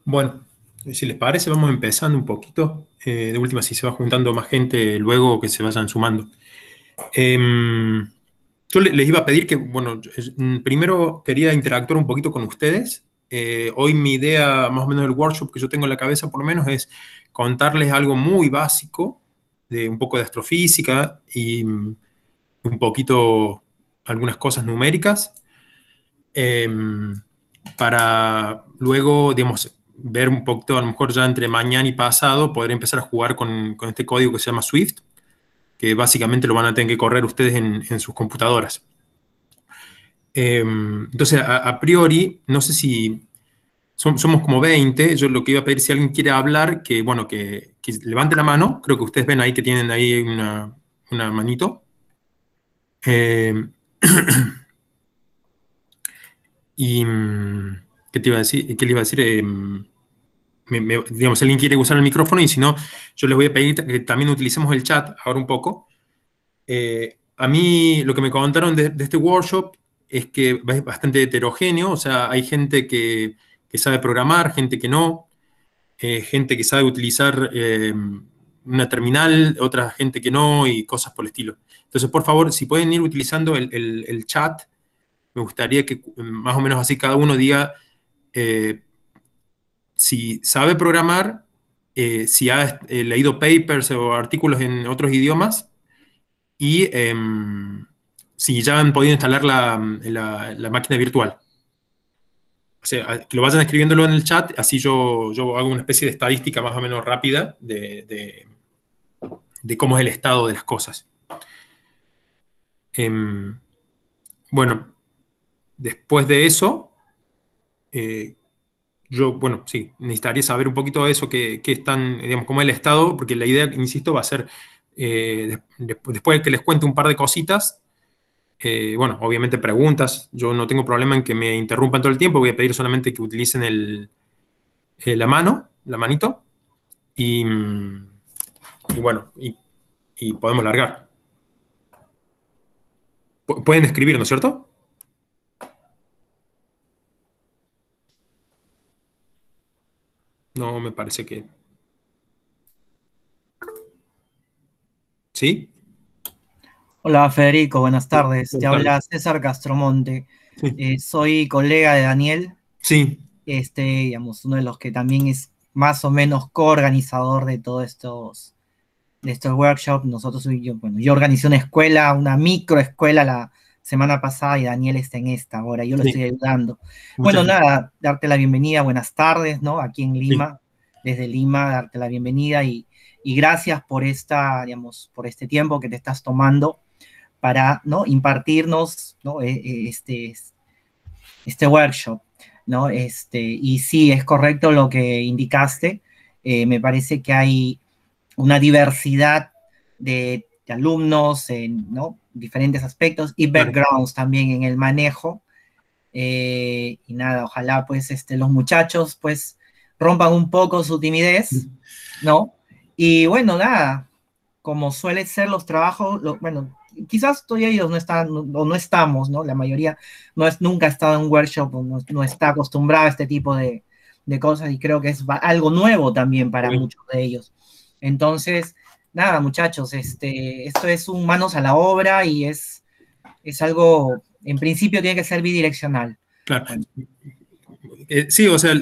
Bueno, si les parece, vamos empezando un poquito. De última, si se va juntando más gente, luego que se vayan sumando. Em, yo les iba a pedir que, bueno, primero quería interactuar un poquito con ustedes. Hoy mi idea, más o menos del workshop que yo tengo en la cabeza, por lo menos, es contarles algo muy básico, de un poco de astrofísica y un poquito algunas cosas numéricas. em, para luego, digamos, ver un poquito, a lo mejor ya entre mañana y pasado, poder empezar a jugar con este código que se llama Swift, que básicamente lo van a tener que correr ustedes en sus computadoras. Entonces, a priori, no sé si somos como 20. Yo lo que iba a pedir, si alguien quiere hablar, que bueno, que levante la mano. Creo que ustedes ven ahí que tienen ahí una manito. Em, y, ¿qué te iba a decir? ¿Qué le iba a decir? Digamos, si alguien quiere usar el micrófono, y si no, yo les voy a pedir que también utilicemos el chat ahora un poco. A mí lo que me contaron de este workshop es que es bastante heterogéneo, o sea, hay gente que sabe programar, gente que no, gente que sabe utilizar una terminal, otra gente que no, y cosas por el estilo. Entonces, por favor, si pueden ir utilizando el chat, me gustaría que más o menos así cada uno diga eh, si sabe programar, si ha leído papers o artículos en otros idiomas y si ya han podido instalar la máquina virtual. O sea, que lo vayan escribiéndolo en el chat, así yo hago una especie de estadística más o menos rápida de cómo es el estado de las cosas. Em, bueno, después de eso, eh, bueno, sí, necesitaría saber un poquito de eso, que están, digamos, cómo es el estado, porque la idea, insisto, va a ser, después de que les cuente un par de cositas, bueno, obviamente preguntas. Yo no tengo problema en que me interrumpan todo el tiempo, voy a pedir solamente que utilicen la manito, y, y bueno, y podemos largar. Pueden escribir, ¿no es cierto? No me parece que... ¿Sí? Hola Federico, buenas tardes. Te Buenas tardes. habla César Castromonte. Sí. Soy colega de Daniel, Sí. digamos, uno de los que también es más o menos coorganizador de estos workshops. Yo organizé una escuela, una microescuela la semana pasada y Daniel está en esta ahora. Yo lo Sí. estoy ayudando. Muchas Bueno, gracias. nada, darte la bienvenida, buenas tardes, ¿no? Aquí en Sí. Lima, desde Lima, darte la bienvenida y gracias por digamos, por este tiempo que te estás tomando para, ¿no?, impartirnos, ¿no?, este workshop, ¿no? Y sí, es correcto lo que indicaste. Me parece que hay una diversidad de alumnos en, ¿no?, diferentes aspectos y Claro. backgrounds también en el manejo. Y nada, ojalá pues los muchachos pues rompan un poco su timidez, ¿no? Y bueno, nada, como suele ser los trabajos, bueno, quizás todavía ellos no están, o no estamos, ¿no? La mayoría nunca ha estado en un workshop, o no está acostumbrado a este tipo de cosas, y creo que es algo nuevo también para Bueno, muchos de ellos. Entonces, nada, muchachos, esto es un manos a la obra y es algo, en principio tiene que ser bidireccional. claro. Bueno, Sí, o sea,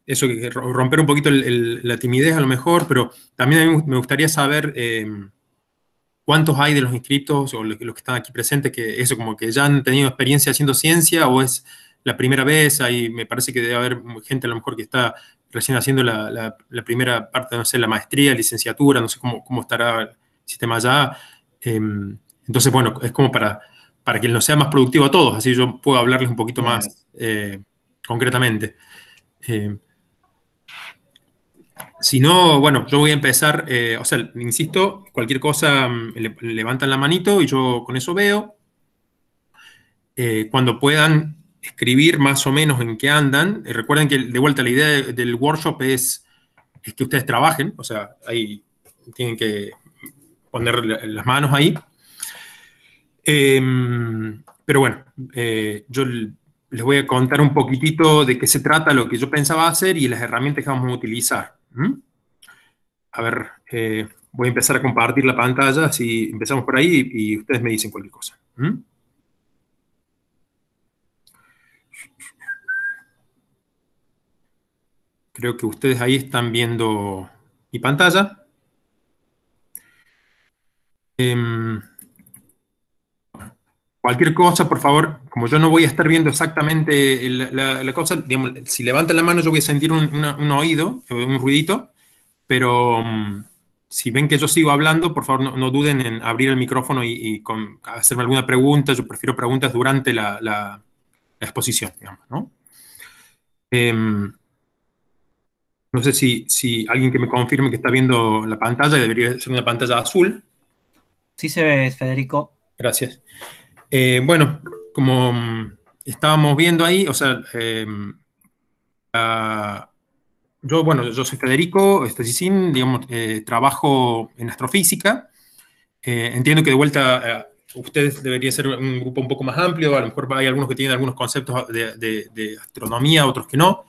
eso, que romper un poquito la timidez a lo mejor, pero también a mí me gustaría saber cuántos hay de los inscritos o los que están aquí presentes, que eso, como que ya han tenido experiencia haciendo ciencia, o es la primera vez. Ahí me parece que debe haber gente a lo mejor que está recién haciendo la primera parte, no sé, la maestría, licenciatura, no sé cómo estará el sistema allá. Entonces, bueno, es como para que nos sea más productivo a todos, así yo puedo hablarles un poquito claro. más concretamente. Eh, si no, bueno, yo voy a empezar, o sea, insisto, cualquier cosa, levantan la manito y yo con eso veo. Cuando puedan escribir más o menos en qué andan, recuerden que de vuelta la idea del workshop es que ustedes trabajen, o sea, ahí tienen que poner las manos ahí. Eh, pero bueno, yo les voy a contar un poquitito de qué se trata lo que yo pensaba hacer y las herramientas que vamos a utilizar. A ver, voy a empezar a compartir la pantalla, así empezamos por ahí y ustedes me dicen cualquier cosa. Creo que ustedes ahí están viendo mi pantalla. Cualquier cosa, por favor, como yo no voy a estar viendo exactamente la cosa, digamos, si levantan la mano yo voy a sentir un oído, un ruidito, pero si ven que yo sigo hablando, por favor no duden en abrir el micrófono y hacerme alguna pregunta. Yo prefiero preguntas durante la exposición, digamos, ¿no? No sé si alguien que me confirme que está viendo la pantalla, debería ser una pantalla azul. Sí se ve, Federico. Gracias. Bueno, como estábamos viendo ahí, o sea, yo soy Federico Stesicin, digamos, trabajo en astrofísica. Entiendo que de vuelta ustedes debería ser un grupo un poco más amplio, a lo mejor hay algunos que tienen algunos conceptos de astronomía, otros que no.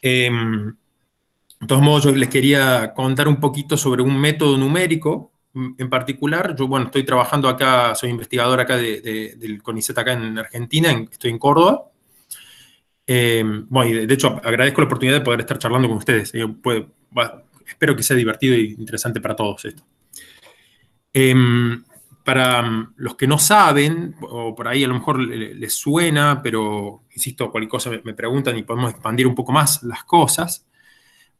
De todos modos, yo les quería contar un poquito sobre un método numérico en particular. Yo, bueno, estoy trabajando acá, soy investigador acá del CONICET acá en Argentina, estoy en Córdoba. Bueno, y de hecho agradezco la oportunidad de poder estar charlando con ustedes. Espero que sea divertido y interesante para todos esto. Para los que no saben, o por ahí a lo mejor les suena, pero insisto, cualquier cosa me preguntan y podemos expandir un poco más las cosas.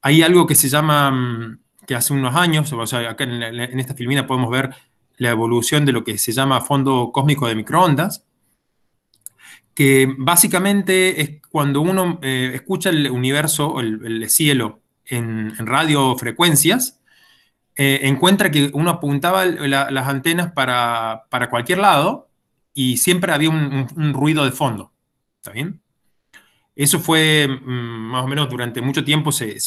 Hay algo que se llama, que hace unos años, o sea, acá en esta filmina podemos ver la evolución de lo que se llama fondo cósmico de microondas, que básicamente es cuando uno escucha el universo, o el cielo, en radiofrecuencias, encuentra que uno apuntaba las antenas para cualquier lado y siempre había un ruido de fondo. ¿Está bien? Eso fue más o menos durante mucho tiempo se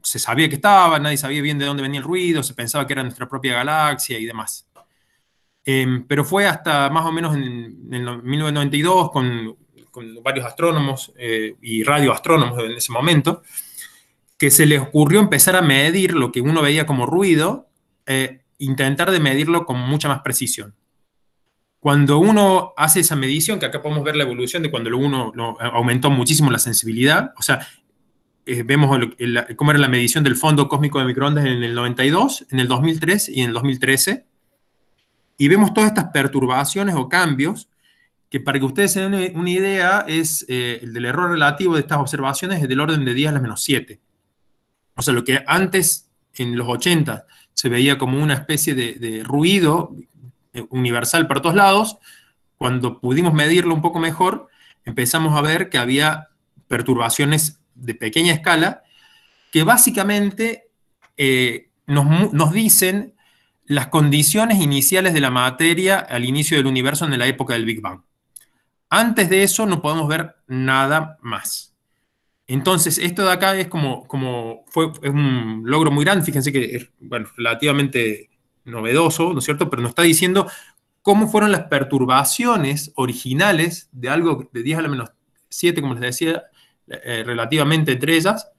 sabía que estaba, nadie sabía bien de dónde venía el ruido, se pensaba que era nuestra propia galaxia y demás. Pero fue hasta más o menos en 1992 con varios astrónomos y radioastrónomos en ese momento, que se les ocurrió empezar a medir lo que uno veía como ruido, intentar de medirlo con mucha más precisión. Cuando uno hace esa medición, que acá podemos ver la evolución de cuando uno aumentó muchísimo la sensibilidad, o sea, vemos cómo era la medición del fondo cósmico de microondas en el 92, en el 2003 y en el 2013, y vemos todas estas perturbaciones o cambios, que para que ustedes se den una idea, el del error relativo de estas observaciones es del orden de 10 a la menos 7. O sea, lo que antes, en los 80, se veía como una especie de ruido universal para todos lados, cuando pudimos medirlo un poco mejor, empezamos a ver que había perturbaciones de pequeña escala que básicamente nos dicen las condiciones iniciales de la materia al inicio del universo en la época del Big Bang. Antes de eso no podemos ver nada más. Entonces, esto de acá es es un logro muy grande, fíjense que es, bueno, relativamente novedoso, ¿no es cierto? Pero nos está diciendo cómo fueron las perturbaciones originales de algo de 10 a la menos 7, como les decía, relativamente entre ellas,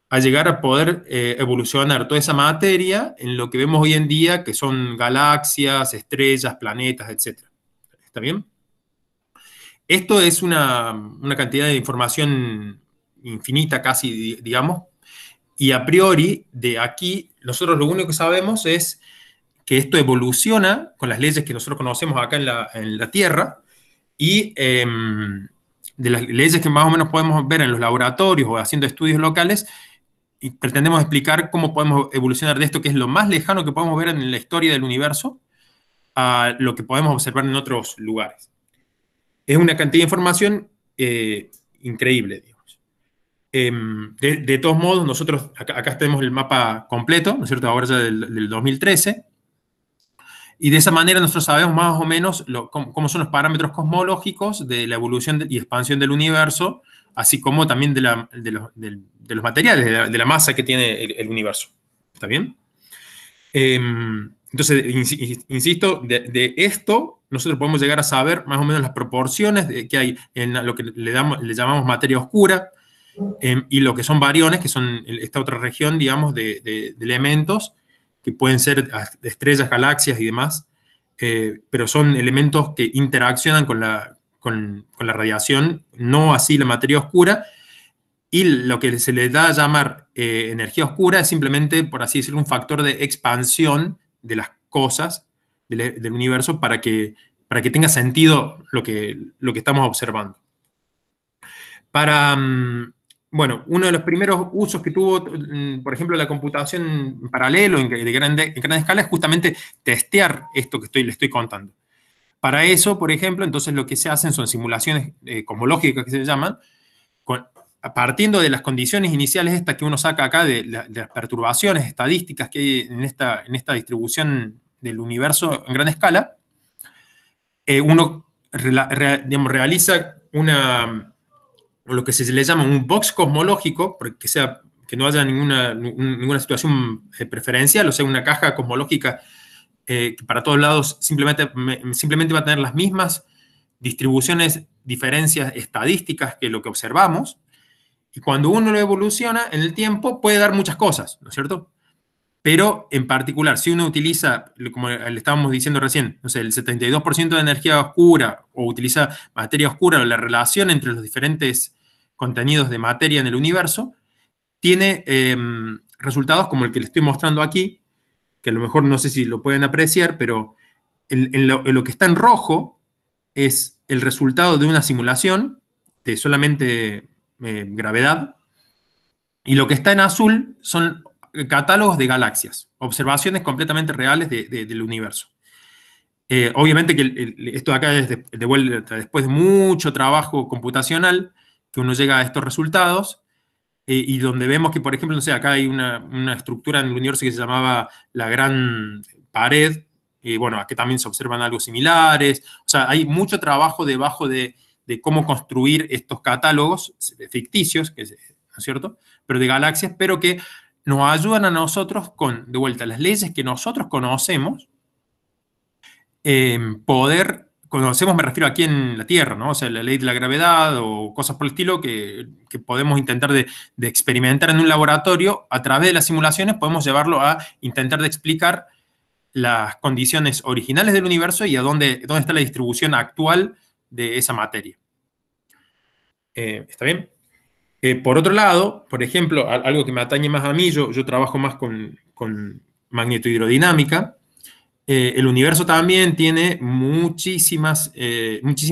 a llegar a poder evolucionar toda esa materia en lo que vemos hoy en día, que son galaxias, estrellas, planetas, etc. ¿Está bien? Esto es una cantidad de información infinita casi, digamos, y a priori, de aquí, nosotros lo único que sabemos es que esto evoluciona con las leyes que nosotros conocemos acá en la Tierra y de las leyes que más o menos podemos ver en los laboratorios o haciendo estudios locales, y pretendemos explicar cómo podemos evolucionar de esto, que es lo más lejano que podemos ver en la historia del universo, a lo que podemos observar en otros lugares. Es una cantidad de información increíble, digamos. De todos modos, nosotros acá tenemos el mapa completo, ¿no es cierto? Ahora ya del 2013. Y de esa manera nosotros sabemos más o menos cómo son los parámetros cosmológicos de la evolución y expansión del universo, así como también de los materiales, de la masa que tiene el universo. ¿Está bien? Entonces, insisto, de esto nosotros podemos llegar a saber más o menos las proporciones que hay en lo que le llamamos materia oscura, y lo que son bariones, que son esta otra región, digamos, de elementos, que pueden ser estrellas, galaxias y demás, pero son elementos que interaccionan con la radiación, no así la materia oscura, y lo que se le da a llamar energía oscura es simplemente, por así decirlo, un factor de expansión de las cosas del universo para que tenga sentido lo que estamos observando. Bueno, uno de los primeros usos que tuvo, por ejemplo, la computación en paralelo en gran escala es justamente testear esto que le estoy contando. Para eso, por ejemplo, entonces lo que se hacen son simulaciones cosmológicas que se llaman, partiendo de las condiciones iniciales estas que uno saca acá de las perturbaciones estadísticas que hay en esta distribución del universo en gran escala, uno digamos, realiza lo que se le llama un box cosmológico, que no haya ninguna situación preferencial, o sea, una caja cosmológica que para todos lados simplemente va a tener las mismas distribuciones, diferencias estadísticas que lo que observamos, y cuando uno lo evoluciona en el tiempo puede dar muchas cosas, ¿no es cierto? Pero en particular, si uno utiliza, como le estábamos diciendo recién, no sé, el 72% de energía oscura, o utiliza materia oscura, o la relación entre los diferentes contenidos de materia en el universo, tiene resultados como el que le estoy mostrando aquí, que a lo mejor no sé si lo pueden apreciar, pero en lo que está en rojo es el resultado de una simulación de solamente gravedad, y lo que está en azul son catálogos de galaxias, observaciones completamente reales del universo. Obviamente que esto de acá es de vuelta después de mucho trabajo computacional que uno llega a estos resultados, y donde vemos que, por ejemplo, no sé, acá hay una estructura en el universo que se llamaba la Gran Pared, y bueno, aquí también se observan algo similares. O sea, hay mucho trabajo debajo de cómo construir estos catálogos ficticios, ¿no es cierto?, pero de galaxias, pero que nos ayudan a nosotros con, de vuelta, las leyes que nosotros conocemos, conocemos, me refiero aquí en la Tierra, ¿no? O sea, la ley de la gravedad o cosas por el estilo que podemos intentar de experimentar en un laboratorio. A través de las simulaciones podemos llevarlo a intentar de explicar las condiciones originales del universo y a dónde está la distribución actual de esa materia. ¿Está bien? Por otro lado, por ejemplo, algo que me atañe más a mí, yo trabajo más con magnetohidrodinámica. El universo también tiene muchísima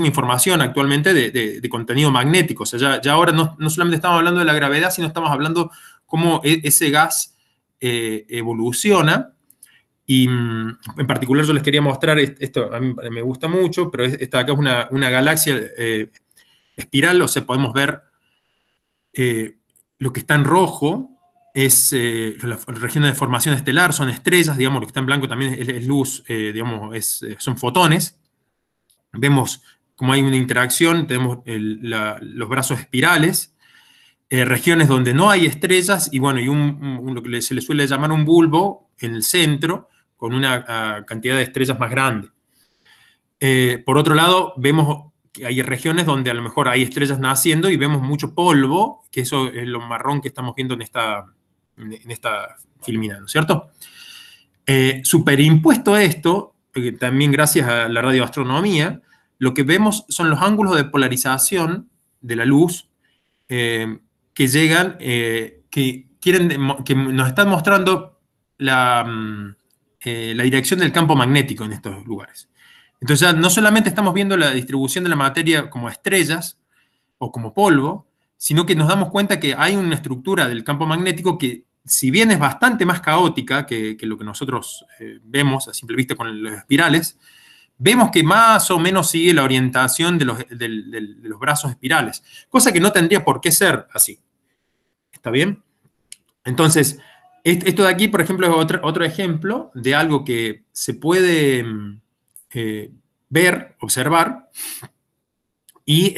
información actualmente de contenido magnético. O sea, ya ahora no solamente estamos hablando de la gravedad, sino estamos hablando cómo ese gas evoluciona. Y en particular yo les quería mostrar, esto a mí me gusta mucho, pero esta acá es una galaxia espiral. O sea, podemos ver lo que está en rojo es la región de formación estelar, son estrellas, digamos, lo que está en blanco también es luz, digamos, son fotones. Vemos cómo hay una interacción, tenemos los brazos espirales, regiones donde no hay estrellas, y bueno, y lo que se le suele llamar un bulbo en el centro, con una cantidad de estrellas más grande. Por otro lado, vemos que hay regiones donde a lo mejor hay estrellas naciendo y vemos mucho polvo, que eso es lo marrón que estamos viendo en esta filmina, ¿no es cierto? Superimpuesto a esto, también gracias a la radioastronomía, lo que vemos son los ángulos de polarización de la luz que llegan, que nos están mostrando la dirección del campo magnético en estos lugares. Entonces ya no solamente estamos viendo la distribución de la materia como estrellas o como polvo, sino que nos damos cuenta que hay una estructura del campo magnético que, si bien es bastante más caótica que lo que nosotros vemos a simple vista con los espirales, vemos que más o menos sigue la orientación de los brazos espirales, cosa que no tendría por qué ser así. ¿Está bien? Entonces, esto de aquí, por ejemplo, es otro ejemplo de algo que se puede ver, observar, y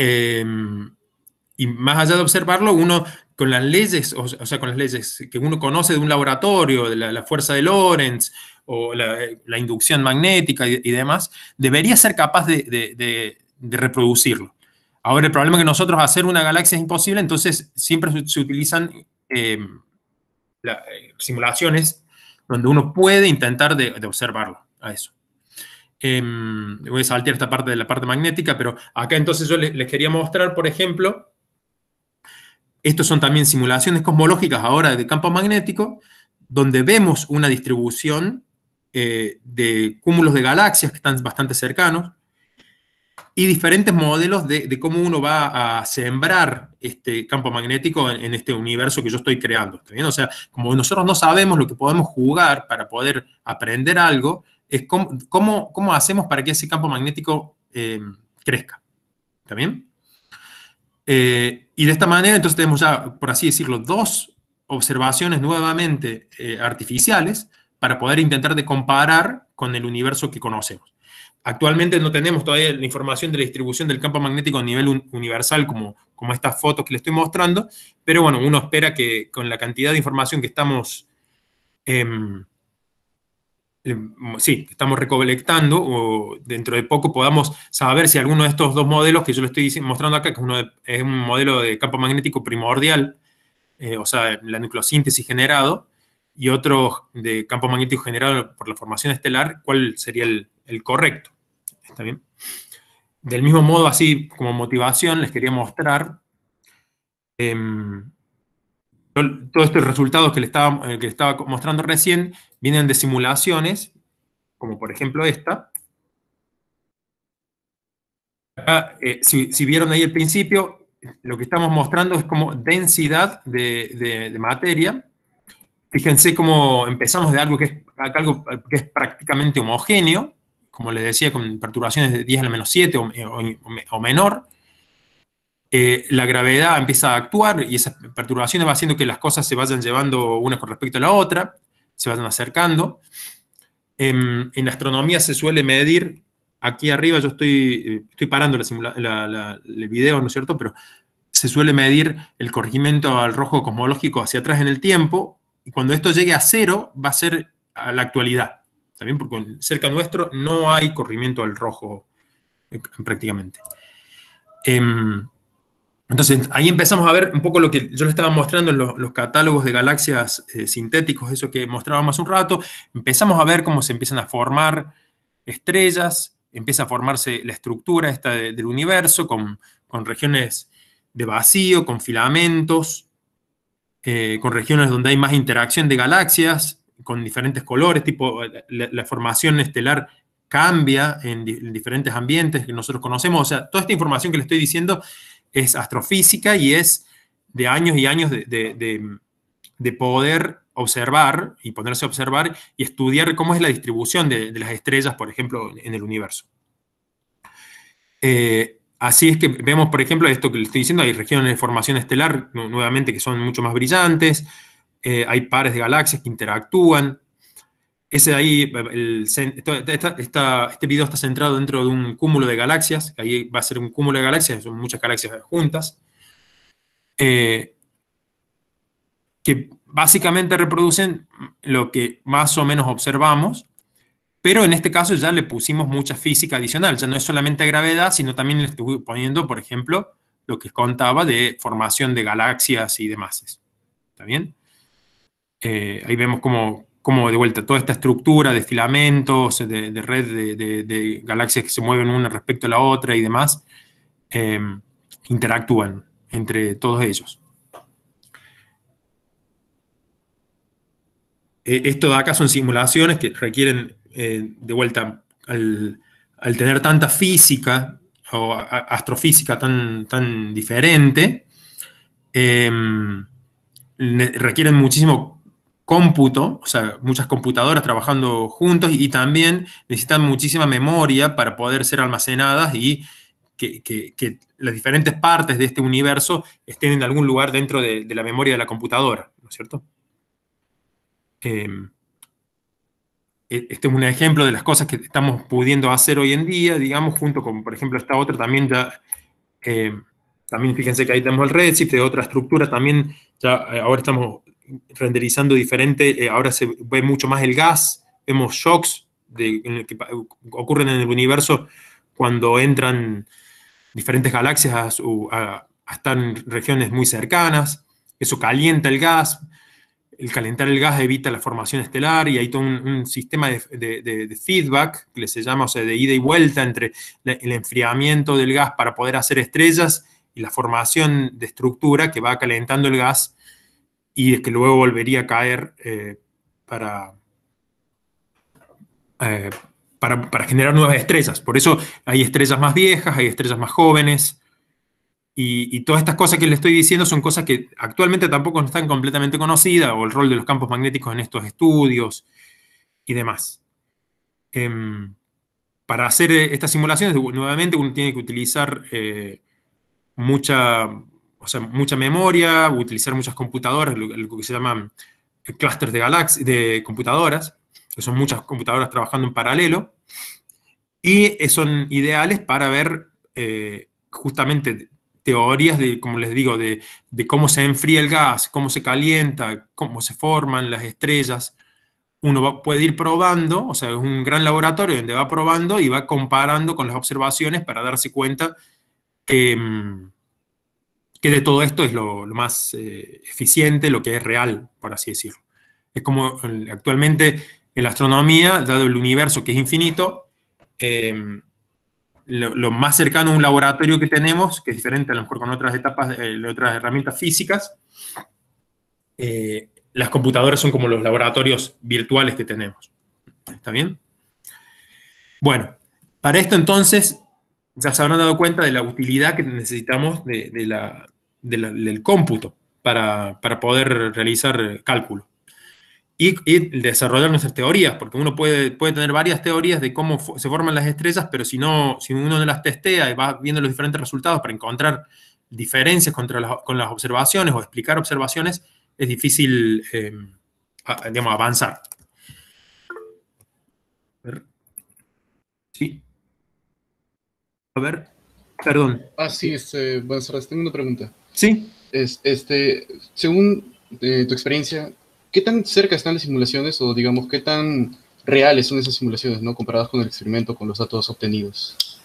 más allá de observarlo, uno con las leyes, o sea, con las leyes que uno conoce de un laboratorio, de la fuerza de Lorentz, o la inducción magnética y demás, debería ser capaz de reproducirlo. Ahora, el problema es que nosotros hacer una galaxia es imposible, entonces siempre se utilizan simulaciones donde uno puede intentar de observarlo a eso. Voy a saltar esta parte de la parte magnética, pero acá entonces yo les quería mostrar, por ejemplo, estos son también simulaciones cosmológicas ahora de campo magnético, donde vemos una distribución de cúmulos de galaxias que están bastante cercanos, y diferentes modelos de cómo uno va a sembrar este campo magnético en este universo que yo estoy creando. ¿Está bien? O sea, como nosotros no sabemos lo que podemos jugar para poder aprender algo, es cómo hacemos para que ese campo magnético crezca. ¿Está bien? Y de esta manera, entonces tenemos ya, por así decirlo, dos observaciones nuevamente artificiales para poder intentar de comparar con el universo que conocemos. Actualmente no tenemos todavía la información de la distribución del campo magnético a nivel universal como estas fotos que les estoy mostrando, pero bueno, uno espera que con la cantidad de información que estamos estamos recolectando, o dentro de poco podamos saber si alguno de estos dos modelos que yo les estoy mostrando acá, que es un modelo de campo magnético primordial, o sea, la nucleosíntesis generado, y otro de campo magnético generado por la formación estelar, ¿cuál sería el correcto? ¿Está bien? Del mismo modo, así como motivación, les quería mostrar todos estos resultados que les estaba mostrando recién vienen de simulaciones, como por ejemplo esta. Acá, si vieron ahí al principio, lo que estamos mostrando es como densidad de materia. Fíjense cómo empezamos de algo que es prácticamente homogéneo, como les decía, con perturbaciones de 10 a la menos 7 o menor. La gravedad empieza a actuar y esas perturbaciones va haciendo que las cosas se vayan llevando una con respecto a la otra, se vayan acercando. En la astronomía se suele medir, aquí arriba yo estoy parando el video, ¿no es cierto? Pero se suele medir el corregimiento al rojo cosmológico hacia atrás en el tiempo, y cuando esto llegue a cero va a ser a la actualidad, ¿también? Porque cerca nuestro no hay corrimiento al rojo prácticamente. Entonces, ahí empezamos a ver un poco lo que yo les estaba mostrando en los catálogos de galaxias sintéticos, eso que mostrábamos hace un rato. Empezamos a ver cómo se empiezan a formar estrellas, empieza a formarse la estructura esta del universo, con regiones de vacío, con filamentos, con regiones donde hay más interacción de galaxias, con diferentes colores, tipo la formación estelar cambia en diferentes ambientes que nosotros conocemos. O sea, toda esta información que les estoy diciendo es astrofísica y es de años y años de poder observar y ponerse a observar y estudiar cómo es la distribución de las estrellas, por ejemplo, en el universo. Así es que vemos, por ejemplo, esto que les estoy diciendo, hay regiones de formación estelar, nuevamente, que son mucho más brillantes, hay pares de galaxias que interactúan. Ese de ahí, este video está centrado dentro de un cúmulo de galaxias, ahí va a ser un cúmulo de galaxias, son muchas galaxias juntas, que básicamente reproducen lo que más o menos observamos, pero en este caso ya le pusimos mucha física adicional, ya no es solamente gravedad, sino también le estoy poniendo, por ejemplo, lo que contaba de formación de galaxias y demás. ¿Está bien? Ahí vemos cómo de vuelta toda esta estructura de filamentos, de red de galaxias que se mueven una respecto a la otra y demás, interactúan entre todos ellos. Esto de acá son simulaciones que requieren, de vuelta, al tener tanta física o astrofísica tan diferente, requieren muchísimo cómputo, o sea, muchas computadoras trabajando juntos, y también necesitan muchísima memoria para poder ser almacenadas y que las diferentes partes de este universo estén en algún lugar dentro de la memoria de la computadora, ¿no es cierto? Este es un ejemplo de las cosas que estamos pudiendo hacer hoy en día, digamos, junto con, por ejemplo, esta otra también ya, también fíjense que ahí tenemos el Redshift, de otra estructura también, ya ahora estamos renderizando diferente, ahora se ve mucho más el gas, vemos shocks que ocurren en el universo cuando entran diferentes galaxias a estar en regiones muy cercanas. Eso calienta el gas. El calentar el gas evita la formación estelar y hay todo un sistema de feedback, que se llama, o sea, de ida y vuelta entre el enfriamiento del gas para poder hacer estrellas y la formación de estructura que va calentando el gas y que luego volvería a caer para generar nuevas estrellas. Por eso hay estrellas más viejas, hay estrellas más jóvenes. Y todas estas cosas que le estoy diciendo son cosas que actualmente tampoco están completamente conocidas, o el rol de los campos magnéticos en estos estudios y demás. Para hacer estas simulaciones, nuevamente uno tiene que utilizar mucha memoria, utilizar muchas computadoras, lo que se llaman clústeres de computadoras, que son muchas computadoras trabajando en paralelo, y son ideales para ver justamente teorías de, como les digo, de cómo se enfría el gas, cómo se calienta, cómo se forman las estrellas. Uno puede ir probando, o sea, es un gran laboratorio donde va probando y va comparando con las observaciones para darse cuenta que de todo esto es lo más eficiente, lo que es real, por así decirlo. Es como actualmente en la astronomía, dado el universo que es infinito, lo más cercano a un laboratorio que tenemos, que es diferente a lo mejor con otras etapas, otras herramientas físicas, las computadoras son como los laboratorios virtuales que tenemos. ¿Está bien? Bueno, para esto entonces ya se habrán dado cuenta de la utilidad que necesitamos del cómputo para poder realizar cálculo. Y desarrollar nuestras teorías, porque uno puede tener varias teorías de cómo se forman las estrellas, pero si uno no las testea y va viendo los diferentes resultados para encontrar diferencias con las observaciones o explicar observaciones, es difícil, digamos, avanzar. A ver. Sí. A ver, perdón. Sí, buenas tardes, tengo una pregunta. Sí. Según tu experiencia, ¿qué tan cerca están las simulaciones o, digamos, qué tan reales son esas simulaciones, ¿no? Comparadas con el experimento, con los datos obtenidos?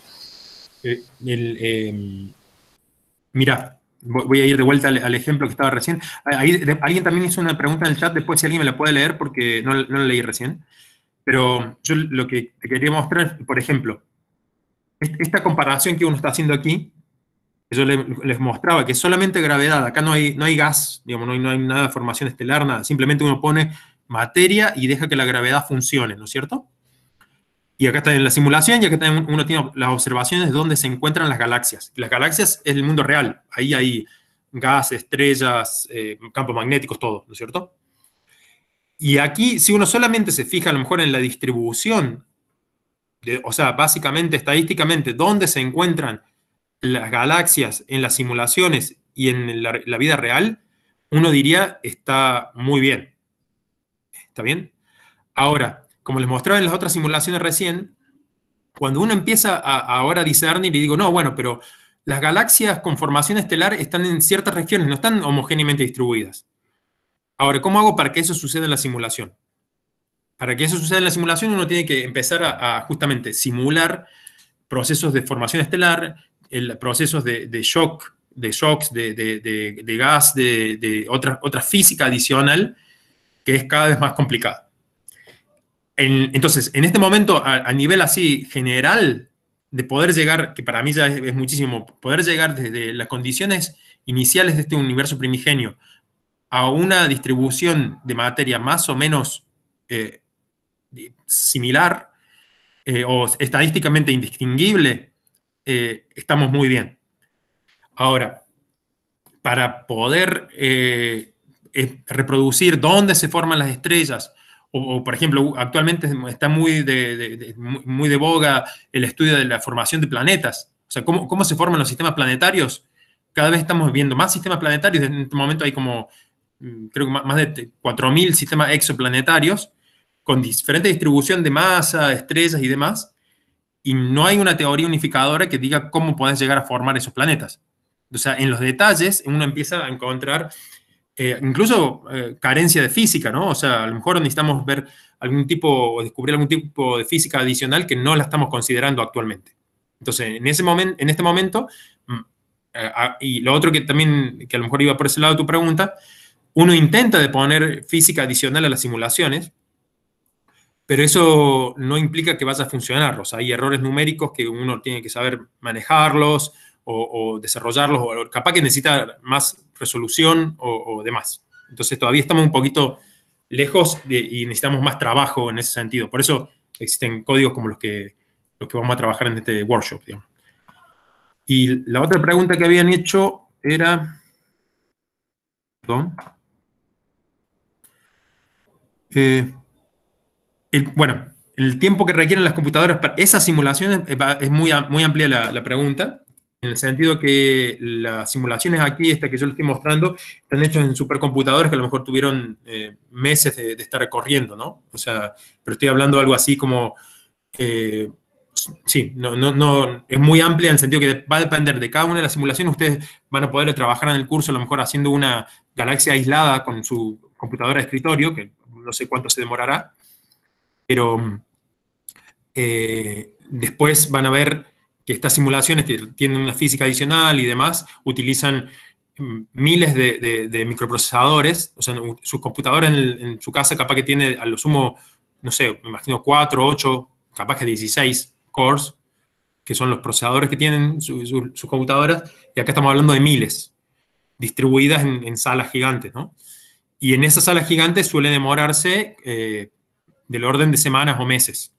Mira, voy a ir de vuelta al ejemplo que estaba recién. Alguien también hizo una pregunta en el chat, después si alguien me la puede leer porque no la leí recién. Pero yo lo que te quería mostrar, por ejemplo, esta comparación que uno está haciendo aquí, yo les mostraba que solamente gravedad, acá no hay gas, digamos, no hay nada de formación estelar, nada, simplemente uno pone materia y deja que la gravedad funcione, ¿no es cierto? Y acá está en la simulación y acá también uno tiene las observaciones de dónde se encuentran las galaxias. Las galaxias es el mundo real, ahí hay gas, estrellas, campos magnéticos, todo, ¿no es cierto? Y aquí, si uno solamente se fija a lo mejor en la distribución, o sea, básicamente, estadísticamente, dónde se encuentran las galaxias en las simulaciones y en la vida real, uno diría, está muy bien. ¿Está bien? Ahora, como les mostraba en las otras simulaciones recién, cuando uno empieza ahora a discernir y digo, no, bueno, pero las galaxias con formación estelar están en ciertas regiones, no están homogéneamente distribuidas. Ahora, ¿cómo hago para que eso suceda en la simulación? Para que eso suceda en la simulación uno tiene que empezar a justamente simular procesos de formación estelar, procesos de shocks, de gas, de otra física adicional que es cada vez más complicada. Entonces, en este momento, a nivel así general, de poder llegar, que para mí ya es muchísimo, poder llegar desde las condiciones iniciales de este universo primigenio a una distribución de materia más o menos similar o estadísticamente indistinguible, estamos muy bien. Ahora, para poder reproducir dónde se forman las estrellas, o, por ejemplo, actualmente está muy de boga el estudio de la formación de planetas. O sea, cómo se forman los sistemas planetarios. Cada vez estamos viendo más sistemas planetarios. En este momento hay como, creo que más de 4.000 sistemas exoplanetarios con diferente distribución de masa, estrellas y demás. Y no hay una teoría unificadora que diga cómo podés llegar a formar esos planetas. O sea, en los detalles uno empieza a encontrar incluso carencia de física, ¿no? O sea, a lo mejor necesitamos ver algún tipo o descubrir algún tipo de física adicional que no la estamos considerando actualmente. Entonces, en este momento, y lo otro que también, que a lo mejor iba por ese lado de tu pregunta, uno intenta de poner física adicional a las simulaciones, pero eso no implica que vaya a funcionar. O sea, hay errores numéricos que uno tiene que saber manejarlos o desarrollarlos, o capaz que necesita más resolución o demás. Entonces todavía estamos un poquito lejos y necesitamos más trabajo en ese sentido. Por eso existen códigos como los que vamos a trabajar en este workshop, digamos. Y la otra pregunta que habían hecho era... Perdón. Bueno, el tiempo que requieren las computadoras para esas simulaciones es muy amplia la pregunta, en el sentido que las simulaciones aquí, esta que yo les estoy mostrando, están hechas en supercomputadores que a lo mejor tuvieron meses de estar corriendo, ¿no? O sea, pero estoy hablando de algo así como... sí, no, es muy amplia en el sentido que va a depender de cada una de las simulaciones. Ustedes van a poder trabajar en el curso a lo mejor haciendo una galaxia aislada con su computadora de escritorio, que no sé cuánto se demorará, pero después van a ver que estas simulaciones que tienen una física adicional y demás, utilizan miles de microprocesadores. O sea, su computadora en su casa capaz que tiene a lo sumo, no sé, me imagino 4, 8, capaz que 16 cores, que son los procesadores que tienen sus computadoras, y acá estamos hablando de miles, distribuidas en salas gigantes, ¿no? Y en esas salas gigantes suele demorarse del orden de semanas o meses.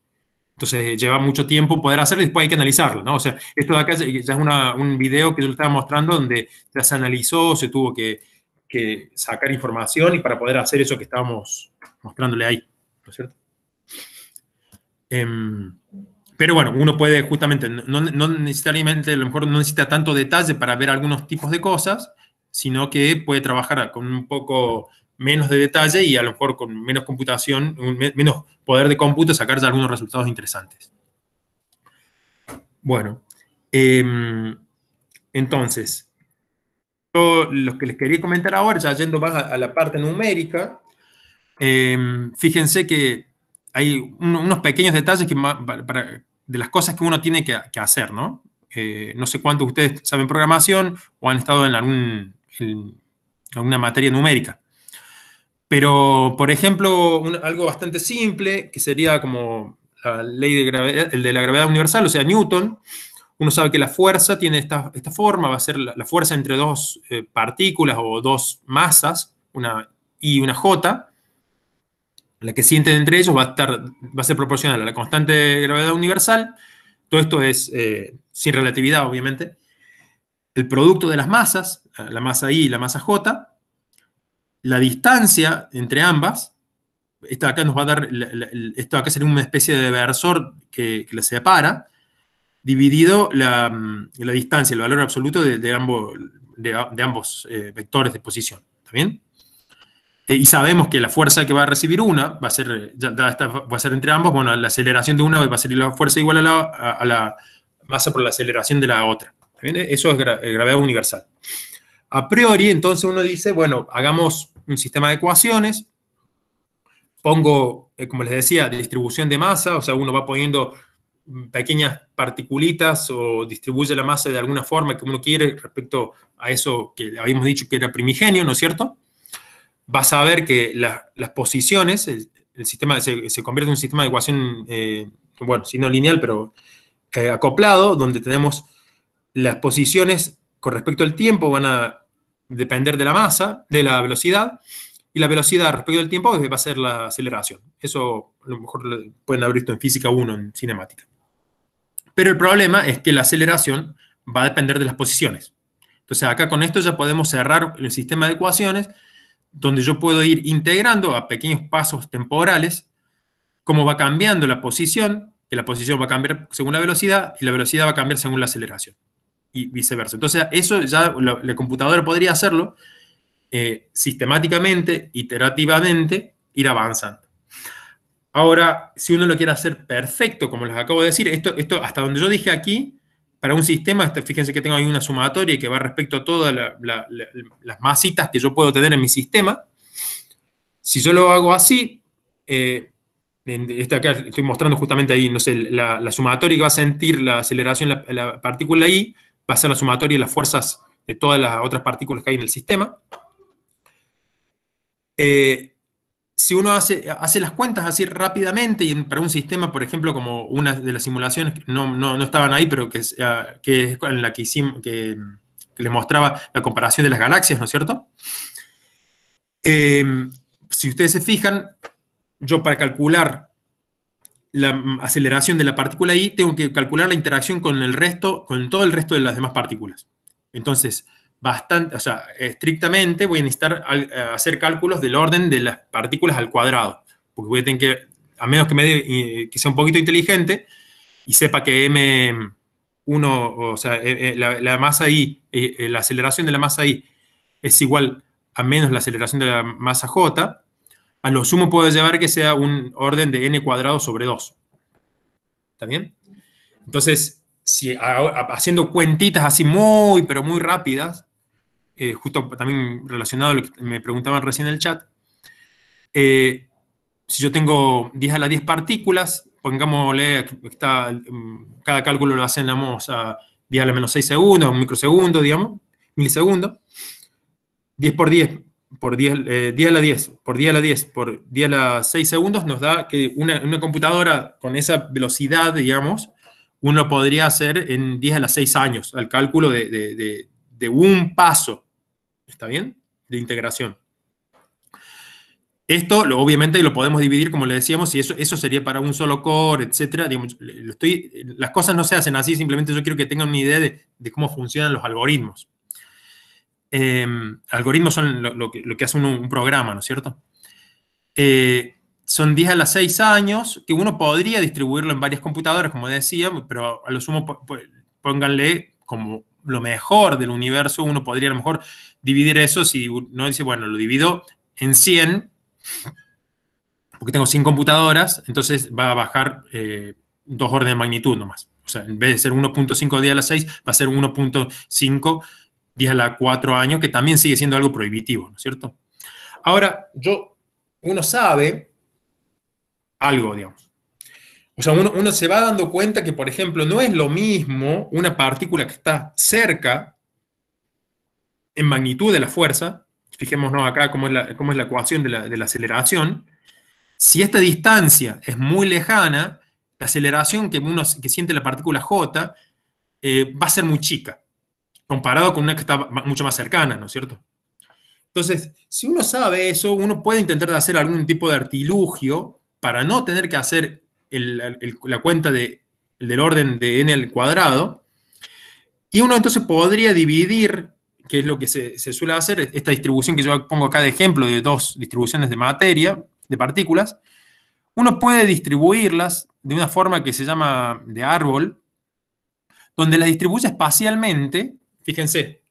Entonces lleva mucho tiempo poder hacerlo y después hay que analizarlo, ¿no? O sea, esto de acá ya es un video que yo le estaba mostrando donde ya se analizó, se tuvo que sacar información y para poder hacer eso que estábamos mostrándole ahí, ¿no es cierto? Pero bueno, uno puede justamente, no necesariamente, a lo mejor no necesita tanto detalle para ver algunos tipos de cosas, sino que puede trabajar con un poco menos de detalle y a lo mejor con menos computación, menos poder de cómputo, sacar ya algunos resultados interesantes. Bueno, entonces, lo que les quería comentar ahora, ya yendo más a la parte numérica, fíjense que hay unos pequeños detalles de las cosas que uno tiene que hacer, ¿no? No sé cuántos de ustedes saben programación o han estado en alguna materia numérica. Pero, por ejemplo, algo bastante simple, que sería como la ley de gravedad, el de la gravedad universal, o sea, Newton. Uno sabe que la fuerza tiene esta forma, va a ser la fuerza entre dos partículas o dos masas, una I y una J. La que sienten entre ellos va a ser proporcional a la constante de gravedad universal. Todo esto es sin relatividad, obviamente. El producto de las masas, la masa I y la masa J, la distancia entre ambas, esto acá nos va a dar, esto acá sería una especie de versor que la separa, dividido la distancia, el valor absoluto de ambos vectores de posición. ¿Está bien? Y sabemos que la fuerza que va a recibir una va a ser, va a ser entre ambos, bueno, la aceleración de una va a ser la fuerza igual a la masa por la aceleración de la otra. ¿Está bien? Eso es gravedad universal. A priori, entonces uno dice, bueno, hagamos un sistema de ecuaciones, pongo, como les decía, distribución de masa, o sea, uno va poniendo pequeñas particulitas o distribuye la masa de alguna forma que uno quiere respecto a eso que habíamos dicho que era primigenio, ¿no es cierto? Vas a ver que las posiciones, el sistema se convierte en un sistema de ecuación, bueno, si no lineal, pero acoplado, donde tenemos las posiciones con respecto al tiempo van a depender de la masa, de la velocidad, y la velocidad respecto al tiempo va a ser la aceleración. Eso a lo mejor lo pueden haber visto en física 1, en cinemática. Pero el problema es que la aceleración va a depender de las posiciones. Entonces acá con esto ya podemos cerrar el sistema de ecuaciones, donde yo puedo ir integrando a pequeños pasos temporales cómo va cambiando la posición, que la posición va a cambiar según la velocidad, y la velocidad va a cambiar según la aceleración, y viceversa. Entonces eso ya la computadora podría hacerlo sistemáticamente, iterativamente, ir avanzando. Ahora, si uno lo quiere hacer perfecto, como les acabo de decir, esto hasta donde yo dije aquí, para un sistema, fíjense que tengo ahí una sumatoria que va respecto a todas las masitas que yo puedo tener en mi sistema. Si yo lo hago así, acá estoy mostrando justamente ahí, no sé, la sumatoria que va a sentir la aceleración la partícula I, va a ser la sumatoria de las fuerzas de todas las otras partículas que hay en el sistema. Si uno hace las cuentas así rápidamente, y para un sistema, por ejemplo, como una de las simulaciones que no estaban ahí, pero que es en la que hicimos, que les mostraba la comparación de las galaxias, ¿no es cierto? Si ustedes se fijan, yo para calcular la aceleración de la partícula I, tengo que calcular la interacción con todo el resto de las demás partículas. Entonces, estrictamente voy a necesitar hacer cálculos del orden de las partículas al cuadrado, porque voy a tener que, a menos que sea un poquito inteligente y sepa que M1, o sea, la masa I, la aceleración de la masa I es igual a menos la aceleración de la masa J, a lo sumo puedo llevar que sea un orden de n cuadrado sobre 2. ¿Está bien? Entonces, si haciendo cuentitas así pero muy rápidas, justo también relacionado a lo que me preguntaban recién en el chat, si yo tengo 10 a la 10 partículas, pongámosle, cada cálculo lo hacemos a 10 a la menos 6 segundos, un microsegundo, digamos, milisegundo, 10 por 10, por 10, 10 a la 10, por 10 a la 10, por 10 a la 6 segundos, nos da que una computadora con esa velocidad, digamos, uno podría hacer en 10 a la 6 años, al cálculo de un paso, ¿está bien? De integración. Esto, obviamente, lo podemos dividir, como le decíamos, y eso sería para un solo core, etcétera. Digamos, las cosas no se hacen así, simplemente yo quiero que tengan una idea de cómo funcionan los algoritmos. Algoritmos son lo que hace un programa, ¿no es cierto? Son 10 a la 6 años, que uno podría distribuirlo en varias computadoras, como decía, pero a lo sumo pónganle como lo mejor del universo. Uno podría a lo mejor dividir eso si uno dice, bueno, lo divido en 100, porque tengo 100 computadoras, entonces va a bajar 2 órdenes de magnitud nomás. O sea, en vez de ser 1.5 10 a la 6, va a ser 1.5 10 a la 4 años, que también sigue siendo algo prohibitivo, ¿no es cierto? Ahora, uno sabe algo, digamos. O sea, uno se va dando cuenta que, por ejemplo, no es lo mismo una partícula que está cerca en magnitud de la fuerza. Fijémonos acá cómo es la ecuación de la aceleración. Si esta distancia es muy lejana, la aceleración que siente la partícula J va a ser muy chica, comparado con una que está mucho más cercana, ¿no es cierto? Entonces, si uno sabe eso, uno puede intentar hacer algún tipo de artilugio para no tener que hacer la cuenta del orden de n al cuadrado, y uno entonces podría dividir, que es lo que se suele hacer, esta distribución que yo pongo acá de ejemplo de 2 distribuciones de materia, de partículas. Uno puede distribuirlas de una forma que se llama de árbol, donde las distribuye espacialmente. Fíjense,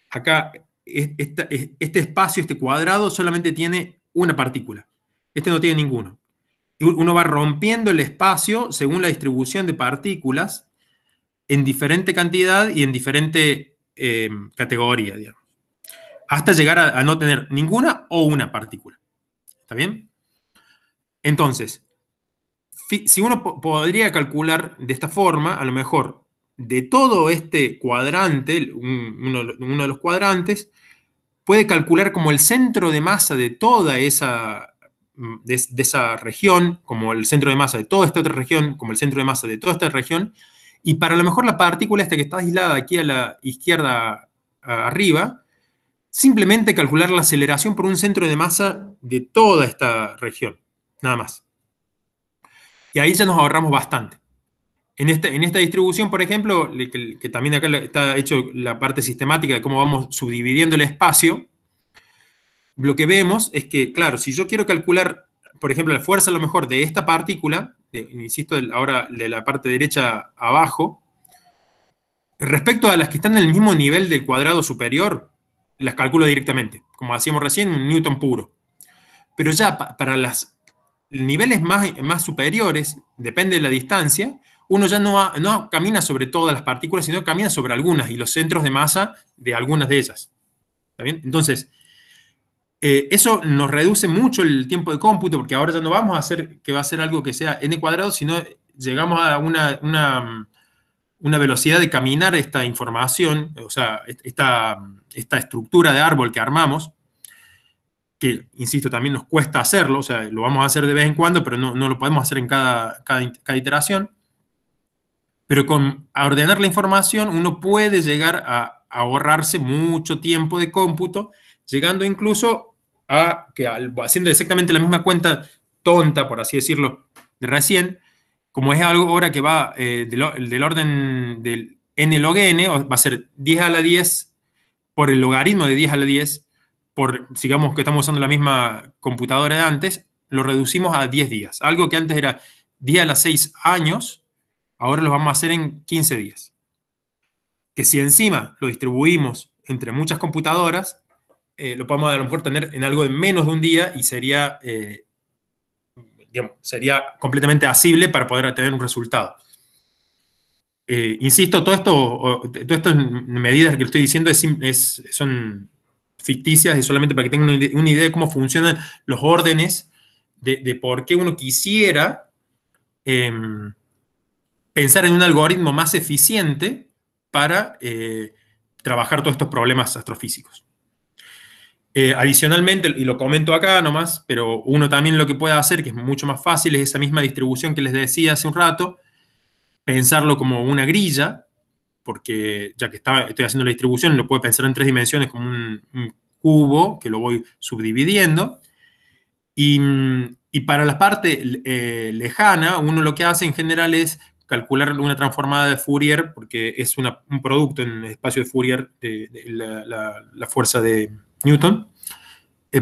acá este espacio, este cuadrado, solamente tiene una partícula. Este no tiene ninguno. Y uno va rompiendo el espacio según la distribución de partículas en diferente cantidad y en diferente categoría, digamos, hasta llegar a no tener ninguna o una partícula. ¿Está bien? Entonces, si uno podría calcular de esta forma, a lo mejor, de todo este cuadrante, uno de los cuadrantes, puede calcular como el centro de masa de toda esa región, como el centro de masa de toda esta otra región, como el centro de masa de toda esta región, y para a lo mejor la partícula esta que está aislada aquí a la izquierda arriba, simplemente calcular la aceleración por un centro de masa de toda esta región, nada más. Y ahí ya nos ahorramos bastante. En esta distribución, por ejemplo, que también acá está hecho la parte sistemática de cómo vamos subdividiendo el espacio, lo que vemos es que, claro, si yo quiero calcular, por ejemplo, la fuerza a lo mejor de esta partícula, insisto, ahora de la parte derecha abajo, respecto a las que están en el mismo nivel del cuadrado superior, las calculo directamente, como hacíamos recién, en Newton puro. Pero ya para los niveles más superiores, depende de la distancia, uno ya no camina sobre todas las partículas, sino camina sobre algunas y los centros de masa de algunas de ellas. ¿Está bien? Entonces, eso nos reduce mucho el tiempo de cómputo, porque ahora ya no vamos a hacer que va a ser algo que sea n cuadrado, sino llegamos a una velocidad de caminar esta información, o sea, esta estructura de árbol que armamos, que, insisto, también nos cuesta hacerlo, o sea, lo vamos a hacer de vez en cuando, pero no lo podemos hacer en cada iteración. Pero a ordenar la información uno puede llegar a ahorrarse mucho tiempo de cómputo, llegando incluso a que haciendo exactamente la misma cuenta tonta, por así decirlo, de recién, como es algo ahora que va del orden del n log n, va a ser 10 a la 10 por el logaritmo de 10 a la 10, digamos que estamos usando la misma computadora de antes, lo reducimos a 10 días. Algo que antes era 10 a la 6 años, ahora lo vamos a hacer en 15 días. Que si encima lo distribuimos entre muchas computadoras, lo podemos a lo mejor tener en algo de menos de un día y sería, digamos, sería completamente asible para poder tener un resultado. Insisto, todas estas medidas que estoy diciendo son ficticias y solamente para que tengan una idea de cómo funcionan los órdenes de por qué uno quisiera pensar en un algoritmo más eficiente para trabajar todos estos problemas astrofísicos. Adicionalmente, y lo comento acá nomás, pero uno también lo que puede hacer, que es mucho más fácil, es esa misma distribución que les decía hace un rato, pensarlo como una grilla, porque ya que estoy haciendo la distribución, lo puedo pensar en 3 dimensiones como un cubo, que lo voy subdividiendo. Y para la parte lejana, uno lo que hace en general es calcular una transformada de Fourier, porque es un producto en el espacio de Fourier de la fuerza de Newton,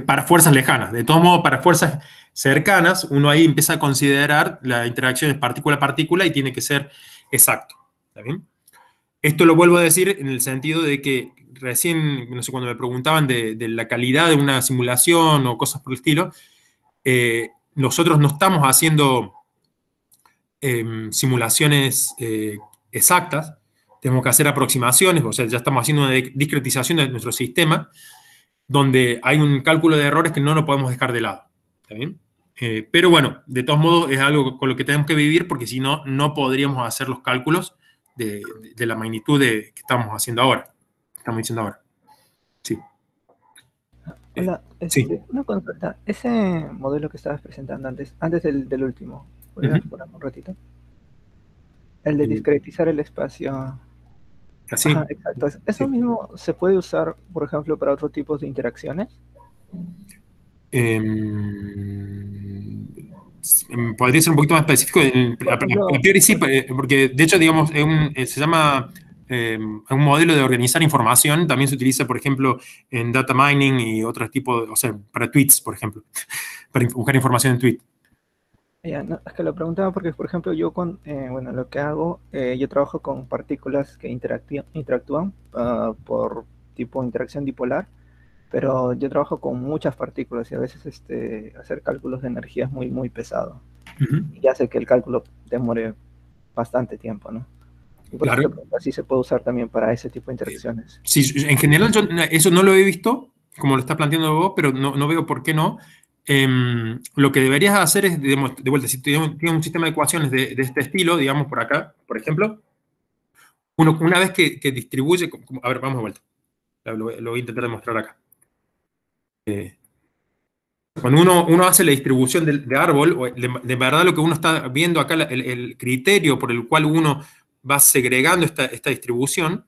para fuerzas lejanas. De todos modos, para fuerzas cercanas, uno ahí empieza a considerar la interacción partícula a partícula y tiene que ser exacto. ¿Está bien? Esto lo vuelvo a decir en el sentido de que recién, no sé, cuando me preguntaban de la calidad de una simulación o cosas por el estilo, nosotros no estamos haciendo simulaciones exactas, tenemos que hacer aproximaciones, o sea, ya estamos haciendo una discretización de nuestro sistema, donde hay un cálculo de errores que no lo podemos dejar de lado. ¿Está bien? Pero bueno, de todos modos es algo con lo que tenemos que vivir, porque si no, no podríamos hacer los cálculos de la magnitud que estamos haciendo ahora. Estamos diciendo ahora. Sí. Hola, sí. Una consulta. Ese modelo que estabas presentando antes del último, ¿podrías poner un ratito? El de discretizar el espacio. Así. Ajá, exacto. ¿Eso mismo se puede usar, por ejemplo, para otros tipos de interacciones? Podría ser un poquito más específico. A priori sí, porque de hecho, digamos, se llama un modelo de organizar información. También se utiliza, por ejemplo, en data mining y otros tipos, o sea, para tweets, por ejemplo, para buscar información en tweet. Ya, no, es que lo preguntaba porque, por ejemplo, yo bueno, lo que hago, yo trabajo con partículas que interactúan por tipo interacción dipolar, pero yo trabajo con muchas partículas y a veces hacer cálculos de energía es muy, muy pesado. Y hace que el cálculo demore bastante tiempo, ¿no? Y por eso así se puede usar también para ese tipo de interacciones. Sí, en general yo eso no lo he visto, como lo estás planteando vos, pero no veo por qué no. Lo que deberías hacer es, de vuelta, si tienes un sistema de ecuaciones de este estilo, digamos por acá, por ejemplo, una vez que distribuye, a ver, vamos de vuelta, lo voy a intentar demostrar acá. Cuando uno hace la distribución de árbol, de verdad lo que uno está viendo acá, el criterio por el cual uno va segregando esta distribución,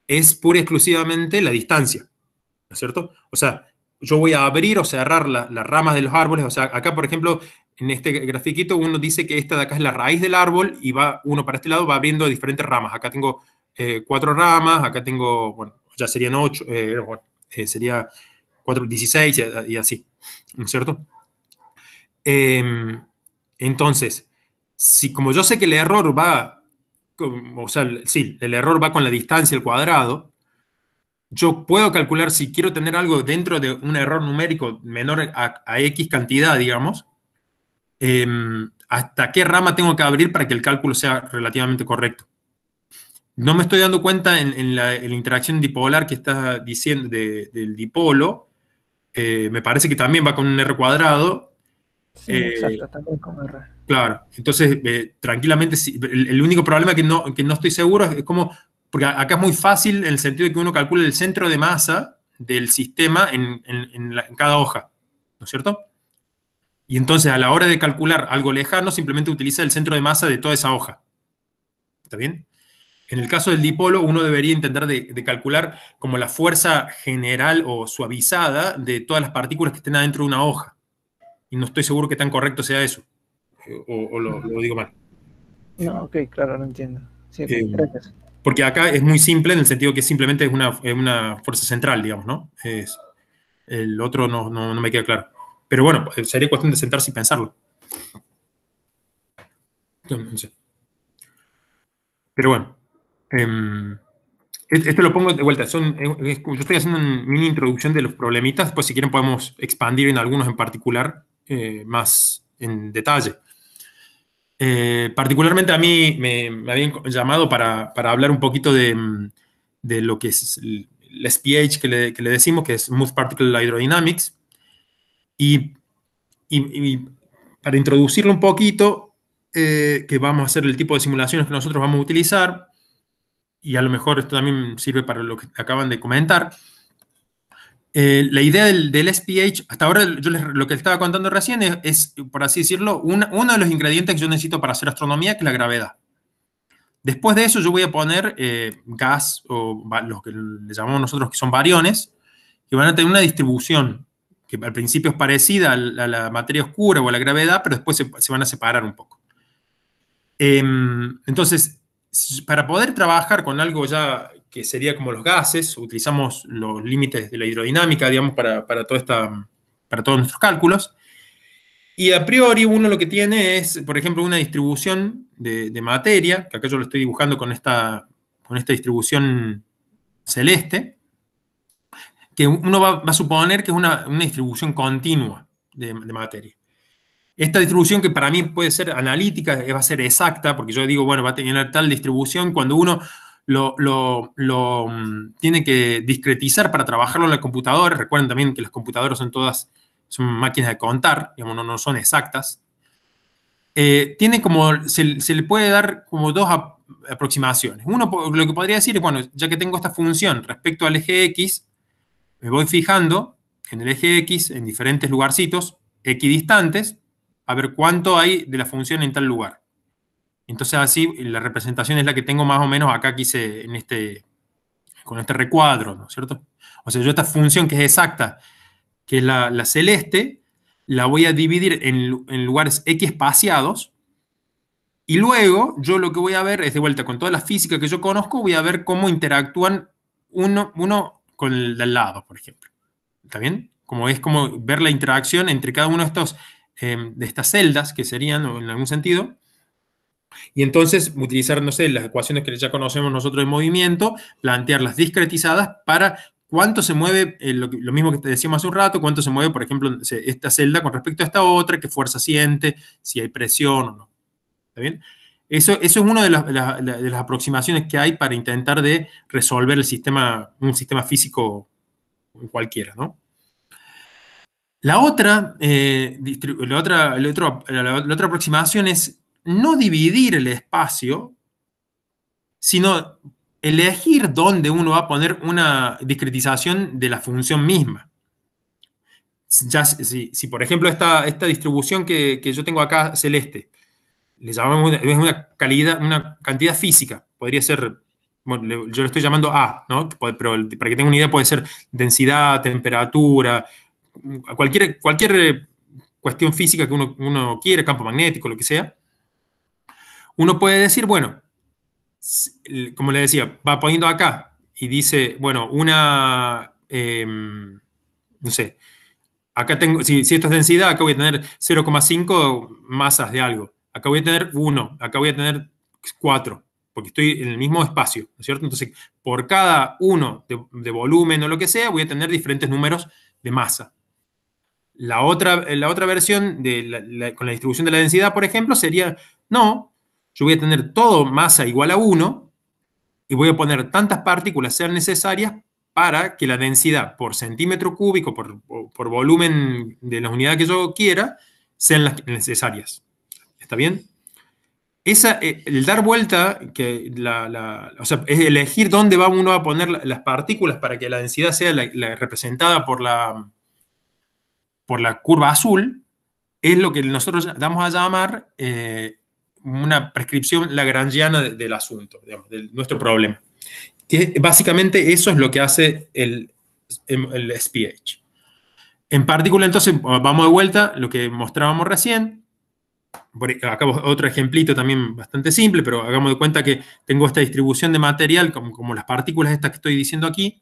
es pura y exclusivamente la distancia, ¿no es cierto? O sea, yo voy a abrir o cerrar las ramas de los árboles. O sea, acá, por ejemplo, en este grafiquito uno dice que esta de acá es la raíz del árbol y uno para este lado va abriendo diferentes ramas. Acá tengo 4 ramas, acá tengo, bueno, ya serían 8, sería 4, 16 y así, ¿no es cierto? Entonces, como yo sé que el error va, o sea, sí, el error va con la distancia al cuadrado, yo puedo calcular si quiero tener algo dentro de un error numérico menor a X cantidad, digamos, hasta qué rama tengo que abrir para que el cálculo sea relativamente correcto. No me estoy dando cuenta en la interacción dipolar que estás diciendo del dipolo. Me parece que también va con un R cuadrado. Sí, exacto, también con R. Claro, entonces tranquilamente, el único problema que no estoy seguro es cómo, porque acá es muy fácil en el sentido de que uno calcula el centro de masa del sistema en cada hoja, ¿no es cierto? Y entonces a la hora de calcular algo lejano simplemente utiliza el centro de masa de toda esa hoja. ¿Está bien? En el caso del dipolo, uno debería intentar de calcular como la fuerza general o suavizada de todas las partículas que estén adentro de una hoja. Y no estoy seguro que tan correcto sea eso. O lo digo mal. No, ok, claro, no entiendo. Sí, gracias. Porque acá es muy simple en el sentido que simplemente es una fuerza central, digamos, ¿no? El otro no me queda claro. Pero bueno, sería cuestión de sentarse y pensarlo. No sé. Pero bueno. Esto lo pongo de vuelta. Yo estoy haciendo una mini introducción de los problemitas. Después, si quieren, podemos expandir en algunos en particular más en detalle. Particularmente a mí me habían llamado para hablar un poquito de lo que es el SPH que le decimos, que es Smooth Particle Hydrodynamics. Y para introducirlo un poquito, que vamos a hacer el tipo de simulaciones que nosotros vamos a utilizar, y a lo mejor esto también sirve para lo que acaban de comentar. La idea del SPH, hasta ahora lo que estaba contando recién es, por así decirlo, uno de los ingredientes que yo necesito para hacer astronomía, que es la gravedad. Después de eso yo voy a poner gas, o los que le llamamos nosotros que son bariones, que van a tener una distribución que al principio es parecida a la materia oscura o a la gravedad, pero después se van a separar un poco. Entonces, para poder trabajar con algo ya que sería como los gases, utilizamos los límites de la hidrodinámica, digamos, para todos nuestros cálculos. Y a priori uno lo que tiene es, por ejemplo, una distribución de materia, que acá yo lo estoy dibujando con esta distribución celeste, que uno va a suponer que es una distribución continua de materia. Esta distribución, que para mí puede ser analítica, va a ser exacta, porque yo digo, bueno, va a tener tal distribución. Cuando uno lo tiene que discretizar para trabajarlo en la computadora, recuerden también que las computadoras son máquinas de contar, digamos, no son exactas. Tiene como, se le puede dar como dos aproximaciones. Uno, lo que podría decir es, bueno, ya que tengo esta función respecto al eje X, me voy fijando en el eje X en diferentes lugarcitos equidistantes, a ver cuánto hay de la función en tal lugar. Entonces así la representación es la que tengo más o menos acá que hice con este recuadro, ¿no es cierto? O sea, yo esta función que es exacta, que es la celeste, la voy a dividir en lugares X espaciados, y luego yo lo que voy a ver es, de vuelta, con toda la física que yo conozco, voy a ver cómo interactúan uno con el de al lado, por ejemplo. ¿Está bien? Es como ver la interacción entre cada uno de estas celdas, que serían, en algún sentido, y entonces utilizar, no sé, las ecuaciones que ya conocemos nosotros de movimiento, plantearlas discretizadas para cuánto se mueve, lo mismo que te decíamos hace un rato, cuánto se mueve, por ejemplo, esta celda con respecto a esta otra, qué fuerza siente, si hay presión o no. ¿Está bien? Eso es una de las aproximaciones que hay para intentar de resolver un sistema físico cualquiera, ¿no? La otra aproximación es no dividir el espacio, sino elegir dónde uno va a poner una discretización de la función misma. Si por ejemplo, esta distribución que yo tengo acá celeste, le llamamos es una cantidad física, podría ser, bueno, yo lo estoy llamando A, ¿no? Pero para que tenga una idea puede ser densidad, temperatura, cualquier cuestión física que uno quiere, campo magnético, lo que sea. Uno puede decir, bueno, como le decía, va poniendo acá y dice, bueno, no sé, acá tengo, si esto es densidad, acá voy a tener 0,5 masas de algo. Acá voy a tener 1, acá voy a tener 4, porque estoy en el mismo espacio, ¿no es cierto? Entonces, por cada uno de volumen o lo que sea, voy a tener diferentes números de masa. La otra versión con la distribución de la densidad, por ejemplo, sería, no, yo voy a tener todo masa igual a 1 y voy a poner tantas partículas sean necesarias para que la densidad por centímetro cúbico, por volumen de la unidad que yo quiera, sean las necesarias. ¿Está bien? El dar vuelta, o sea, es elegir dónde uno va a poner las partículas para que la densidad sea representada por la curva azul, es lo que nosotros vamos a llamar una prescripción lagrangiana del asunto, digamos, de nuestro problema. Que básicamente eso es lo que hace el SPH. En particular, entonces, vamos de vuelta a lo que mostrábamos recién. Acá otro ejemplito también bastante simple, pero hagamos de cuenta que tengo esta distribución de material, como las partículas estas que estoy diciendo aquí.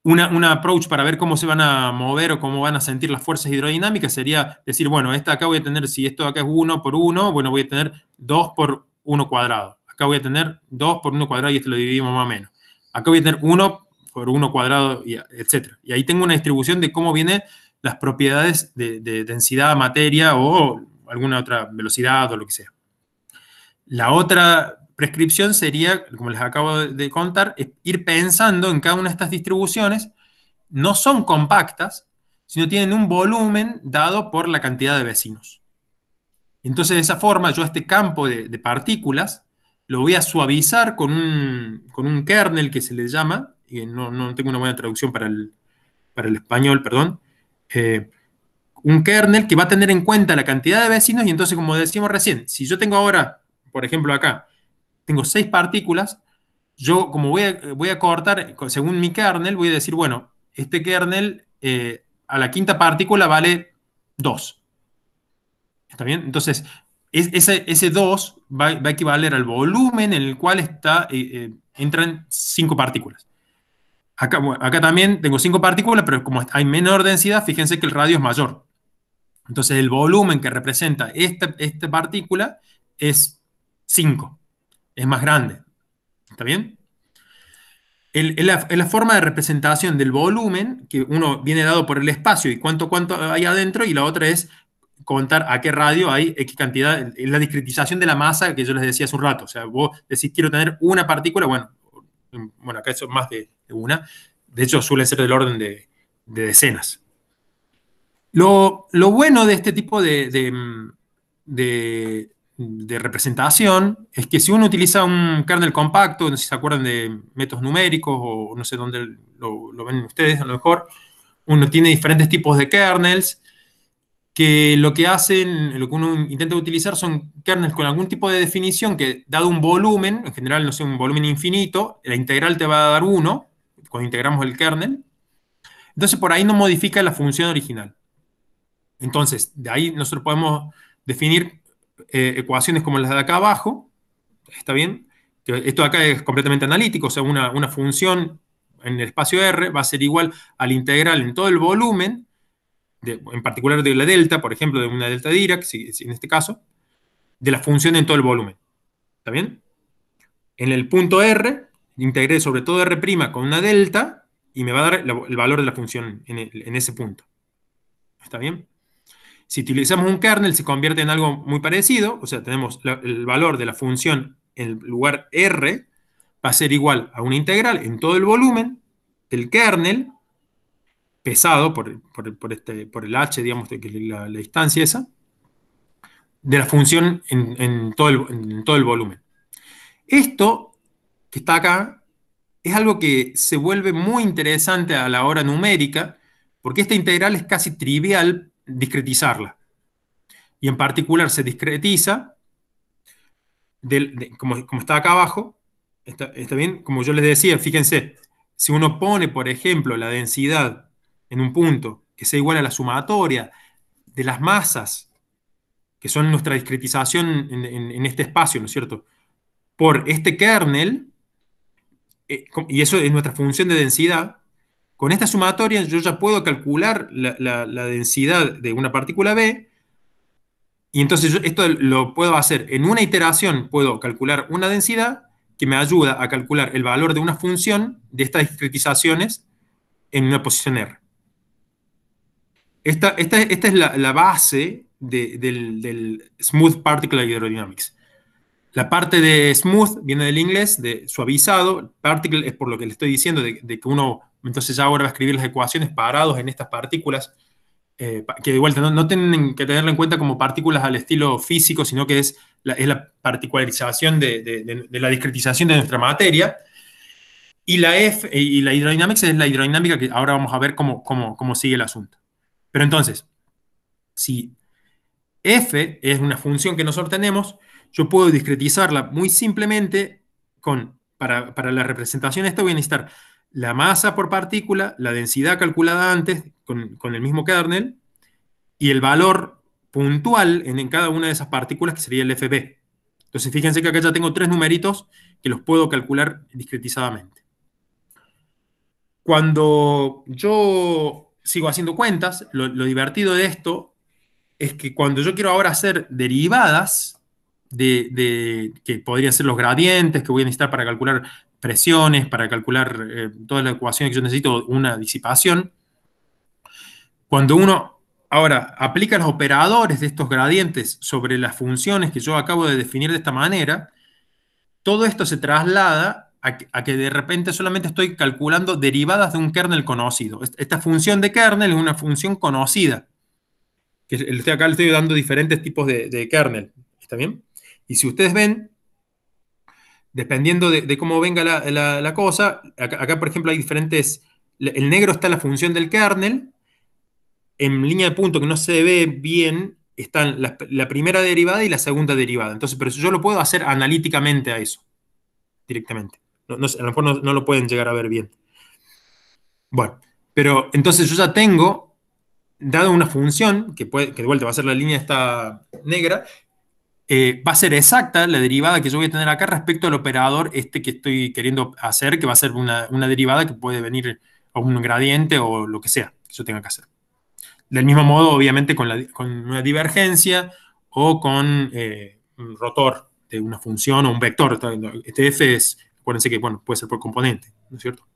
Una approach para ver cómo se van a mover o cómo van a sentir las fuerzas hidrodinámicas sería decir, bueno, esta acá voy a tener, si esto acá es 1 por 1, bueno, voy a tener 2 por 1 cuadrado. Acá voy a tener 2 por 1 cuadrado y esto lo dividimos más o menos. Acá voy a tener 1 por 1 cuadrado, etc. Y ahí tengo una distribución de cómo vienen las propiedades de densidad, materia o alguna otra velocidad o lo que sea. La otra prescripción sería, como les acabo de contar, es ir pensando en cada una de estas distribuciones. No son compactas, sino tienen un volumen dado por la cantidad de vecinos. Entonces, de esa forma, yo este campo de partículas lo voy a suavizar con un kernel que se le llama, y no tengo una buena traducción para el español, perdón, un kernel que va a tener en cuenta la cantidad de vecinos, y entonces, como decíamos recién, si yo tengo ahora, por ejemplo acá, tengo 6 partículas, yo como voy a cortar, según mi kernel, voy a decir, bueno, este kernel a la quinta partícula vale 2. ¿Está bien? Entonces, ese 2 va a equivaler al volumen en el cual entran 5 partículas. Acá también tengo 5 partículas, pero como hay menor densidad, fíjense que el radio es mayor. Entonces, el volumen que representa esta partícula es 5. Es más grande. ¿Está bien? Es la forma de representación del volumen, que uno viene dado por el espacio y cuánto hay adentro, y la otra es contar a qué radio hay X cantidad, la discretización de la masa que yo les decía hace un rato. O sea, vos decís quiero tener una partícula, bueno, acá eso es más de una. De hecho, suele ser del orden de decenas. Lo bueno de este tipo de representación es que si uno utiliza un kernel compacto, no sé si se acuerdan de métodos numéricos o no sé dónde lo ven ustedes, a lo mejor, uno tiene diferentes tipos de kernels que lo que hacen, lo que uno intenta utilizar son kernels con algún tipo de definición que, dado un volumen, en general, no sé, un volumen infinito, la integral te va a dar 1 cuando integramos el kernel. Entonces, por ahí no modifica la función original. Entonces, de ahí nosotros podemos definir ecuaciones como las de acá abajo. ¿Está bien? Esto de acá es completamente analítico, o sea, una función en el espacio R va a ser igual a la integral en todo el volumen, en particular de la delta, por ejemplo, de una delta de Dirac, en este caso, de la función en todo el volumen. ¿Está bien? En el punto R, integré sobre todo R' con una delta y me va a dar el valor de la función en ese punto. ¿Está bien? Si utilizamos un kernel, se convierte en algo muy parecido, o sea, tenemos el valor de la función en el lugar R, va a ser igual a una integral en todo el volumen del kernel, pesado por el h, digamos, que es la distancia esa, de la función en todo el volumen. Esto que está acá es algo que se vuelve muy interesante a la hora numérica, porque esta integral es casi trivial discretizarla. Y en particular se discretiza, como está acá abajo, está bien, como yo les decía, fíjense, si uno pone, por ejemplo, la densidad en un punto que sea igual a la sumatoria de las masas, que son nuestra discretización en este espacio, ¿no es cierto?, por este kernel, y eso es nuestra función de densidad, con esta sumatoria yo ya puedo calcular la densidad de una partícula B, y entonces esto lo puedo hacer en una iteración, puedo calcular una densidad que me ayuda a calcular el valor de una función de estas discretizaciones en una posición R. esta es la base del Smooth Particle Hydrodynamics. La parte de smooth viene del inglés, de suavizado. Particle es por lo que le estoy diciendo, de que uno entonces ya ahora va a escribir las ecuaciones parados en estas partículas, que de vuelta no tienen que tenerlo en cuenta como partículas al estilo físico, sino que es la particularización de la discretización de nuestra materia. Y la hidrodynamics es la hidrodinámica, que ahora vamos a ver cómo sigue el asunto. Pero entonces, si f es una función que nosotros tenemos, yo puedo discretizarla muy simplemente para la representación esta voy a necesitar la masa por partícula, la densidad calculada antes con el mismo kernel y el valor puntual en cada una de esas partículas, que sería el FB. Entonces fíjense que acá ya tengo 3 numeritos que los puedo calcular discretizadamente. Cuando yo sigo haciendo cuentas, lo divertido de esto es que cuando yo quiero ahora hacer derivadas que podrían ser los gradientes que voy a necesitar para calcular presiones, para calcular todas las ecuaciones que yo necesito, una disipación, cuando uno ahora aplica los operadores de estos gradientes sobre las funciones que yo acabo de definir de esta manera, todo esto se traslada a que de repente solamente estoy calculando derivadas de un kernel conocido. Esta función de kernel es una función conocida. Acá le estoy dando diferentes tipos de kernel. ¿Está bien? Y si ustedes ven, dependiendo de cómo venga la cosa, acá, por ejemplo, hay diferentes... El negro está la función del kernel. En línea de punto que no se ve bien, están la primera derivada y la segunda derivada. Entonces, pero yo lo puedo hacer analíticamente a eso, directamente. A lo mejor no lo pueden llegar a ver bien. Bueno, pero entonces yo ya tengo dado una función, que de vuelta va a ser la línea esta negra, va a ser exacta la derivada que yo voy a tener acá respecto al operador que estoy queriendo hacer, que va a ser una derivada que puede venir a un gradiente o lo que sea que yo tenga que hacer. Del mismo modo, obviamente, con una divergencia o con un rotor de una función o un vector. Este f es, acuérdense que puede ser por componente, ¿no es cierto?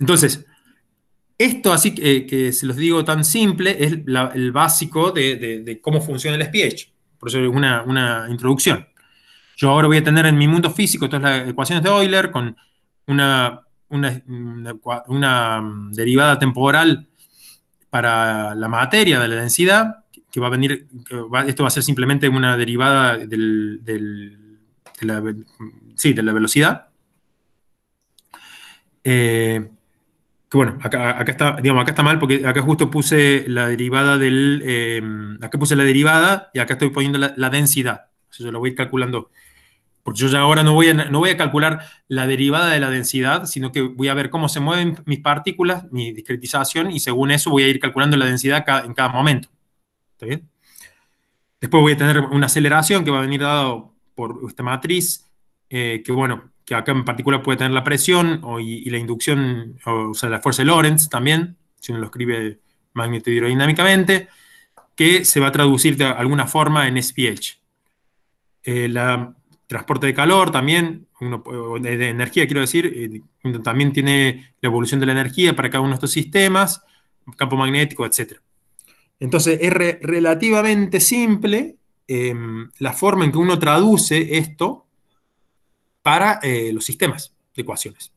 Entonces, esto así que se los digo tan simple es el básico de cómo funciona el SPH. Por eso es una introducción. Yo ahora voy a tener en mi mundo físico todas las ecuaciones de Euler con una derivada temporal para la materia de la densidad, que va a venir, esto va a ser simplemente una derivada de la velocidad. Que bueno, acá está mal porque acá justo puse la derivada acá puse la derivada y acá estoy poniendo la densidad. Yo lo voy a ir calculando. Porque yo ya ahora no voy a calcular la derivada de la densidad, sino que voy a ver cómo se mueven mis partículas, mi discretización, y según eso voy a ir calculando la densidad en cada momento. ¿Está bien? Después voy a tener una aceleración que va a venir dado por esta matriz, que acá en particular puede tener la presión y la inducción, o sea, la fuerza de Lorentz también, si uno lo escribe magnetohidrodinámicamente, que se va a traducir de alguna forma en SPH. Transporte de calor también, de energía quiero decir, también tiene la evolución de la energía para cada uno de estos sistemas, campo magnético, etc. Entonces es relativamente simple la forma en que uno traduce esto para los sistemas de ecuaciones.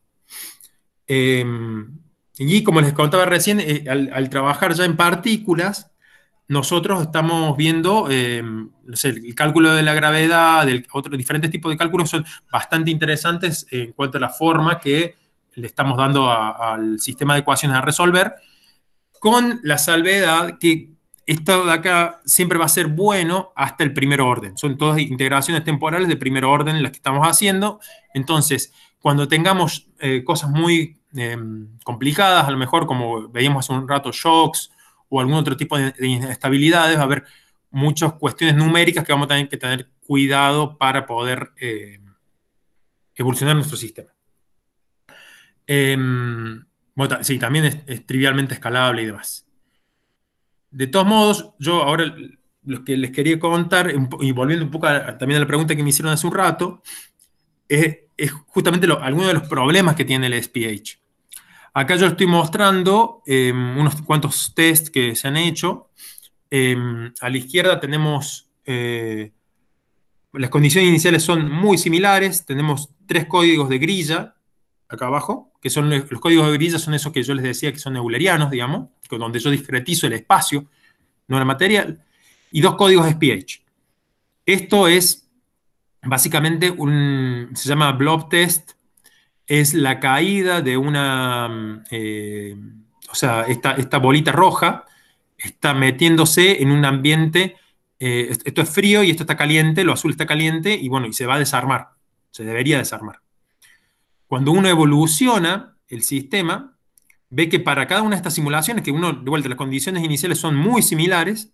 Y como les contaba recién, al trabajar ya en partículas, nosotros estamos viendo, no sé, el cálculo de la gravedad, otros diferentes tipos de cálculos son bastante interesantes en cuanto a la forma que le estamos dando al sistema de ecuaciones a resolver, con la salvedad que esto de acá siempre va a ser bueno hasta el primer orden. Son todas integraciones temporales de primer orden las que estamos haciendo. Entonces, cuando tengamos cosas muy complicadas, a lo mejor como veíamos hace un rato, shocks, o algún otro tipo de inestabilidades, va a haber muchas cuestiones numéricas que vamos a tener que tener cuidado para poder evolucionar nuestro sistema. Sí, también es trivialmente escalable y demás. De todos modos, yo ahora lo que les quería contar, y volviendo un poco también a la pregunta que me hicieron hace un rato, es justamente algunos de los problemas que tiene el SPH. Acá yo estoy mostrando unos cuantos tests que se han hecho. A la izquierda tenemos, las condiciones iniciales son muy similares. Tenemos 3 códigos de grilla acá abajo, que son los códigos de grilla, son esos que yo les decía que son eulerianos, digamos, donde yo discretizo el espacio, no el material, y 2 códigos SPH. Esto es básicamente se llama blob test, es la caída de una, o sea, esta bolita roja está metiéndose en un ambiente, esto es frío y esto está caliente, lo azul está caliente y bueno, y se va a desarmar, se debería desarmar. Cuando uno evoluciona el sistema, ve que para cada una de estas simulaciones, que uno, de vuelta, las condiciones iniciales son muy similares,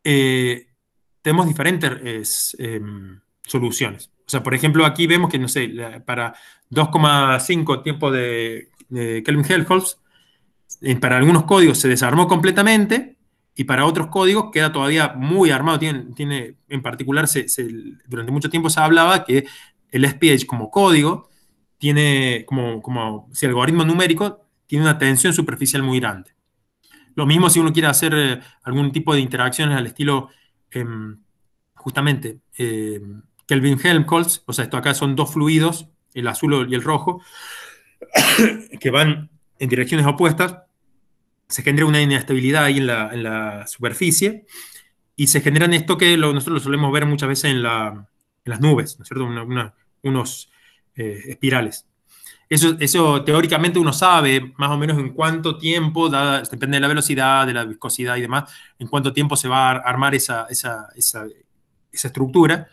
tenemos diferentes soluciones. O sea, por ejemplo, aquí vemos que, no sé, para 2,5 tiempo de Kelvin-Helmholtz, para algunos códigos se desarmó completamente y para otros códigos queda todavía muy armado. Tiene en particular, durante mucho tiempo se hablaba que el SPH como código tiene, como si algoritmo numérico, tiene una tensión superficial muy grande. Lo mismo si uno quiere hacer algún tipo de interacciones al estilo, justamente, Kelvin-Helmholtz, o sea, esto acá son 2 fluidos, el azul y el rojo, que van en direcciones opuestas, se genera una inestabilidad ahí en la superficie y se generan esto que nosotros lo solemos ver muchas veces en las nubes, ¿no es cierto? Unos espirales. Eso teóricamente uno sabe más o menos en cuánto tiempo, depende de la velocidad, de la viscosidad y demás, en cuánto tiempo se va a armar esa estructura.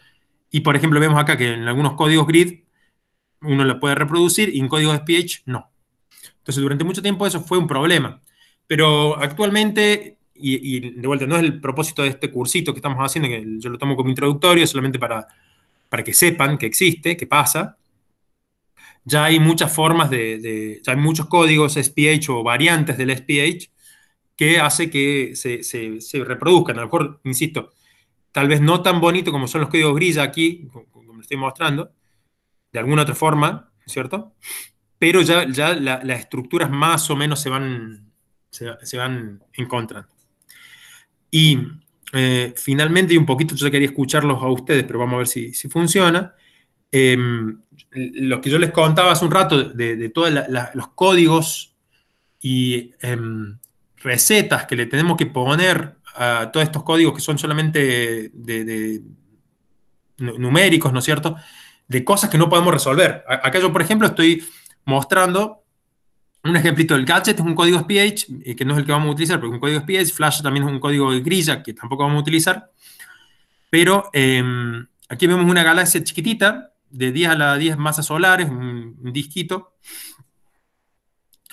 Y por ejemplo vemos acá que en algunos códigos grid uno la puede reproducir y en códigos SPH no. Entonces durante mucho tiempo eso fue un problema. Pero actualmente, y de vuelta, no es el propósito de este cursito que estamos haciendo, que yo lo tomo como introductorio, solamente para que sepan que existe, que pasa. Ya hay muchas formas ya hay muchos códigos SPH o variantes del SPH que hace que se reproduzcan. A lo mejor, insisto, tal vez no tan bonito como son los códigos grilla aquí, como lo estoy mostrando, de alguna otra forma, ¿cierto? Pero ya las estructuras más o menos se van encontrando. Y finalmente, y un poquito yo quería escucharlos a ustedes, pero vamos a ver si funciona. Lo que yo les contaba hace un rato de todos los códigos y recetas que le tenemos que poner a todos estos códigos que son solamente numéricos, ¿no es cierto? De cosas que no podemos resolver. Acá yo, por ejemplo, estoy mostrando un ejemplito del gadget, es un código SPH, que no es el que vamos a utilizar, pero es un código SPH. Flash también es un código de grilla que tampoco vamos a utilizar. Pero aquí vemos una galaxia chiquitita, de 10 a la 10 masas solares, un disquito.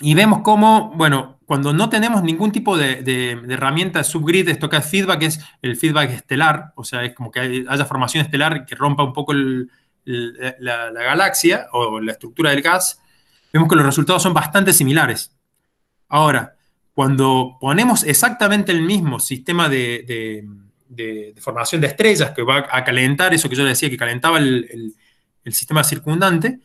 Y vemos cómo, bueno, cuando no tenemos ningún tipo de herramienta subgrid, esto acá es feedback, es el feedback estelar, o sea, es como que haya formación estelar que rompa un poco la galaxia o la estructura del gas, vemos que los resultados son bastante similares. Ahora, cuando ponemos exactamente el mismo sistema de formación de estrellas que va a calentar, eso que yo decía que calentaba el sistema circundante,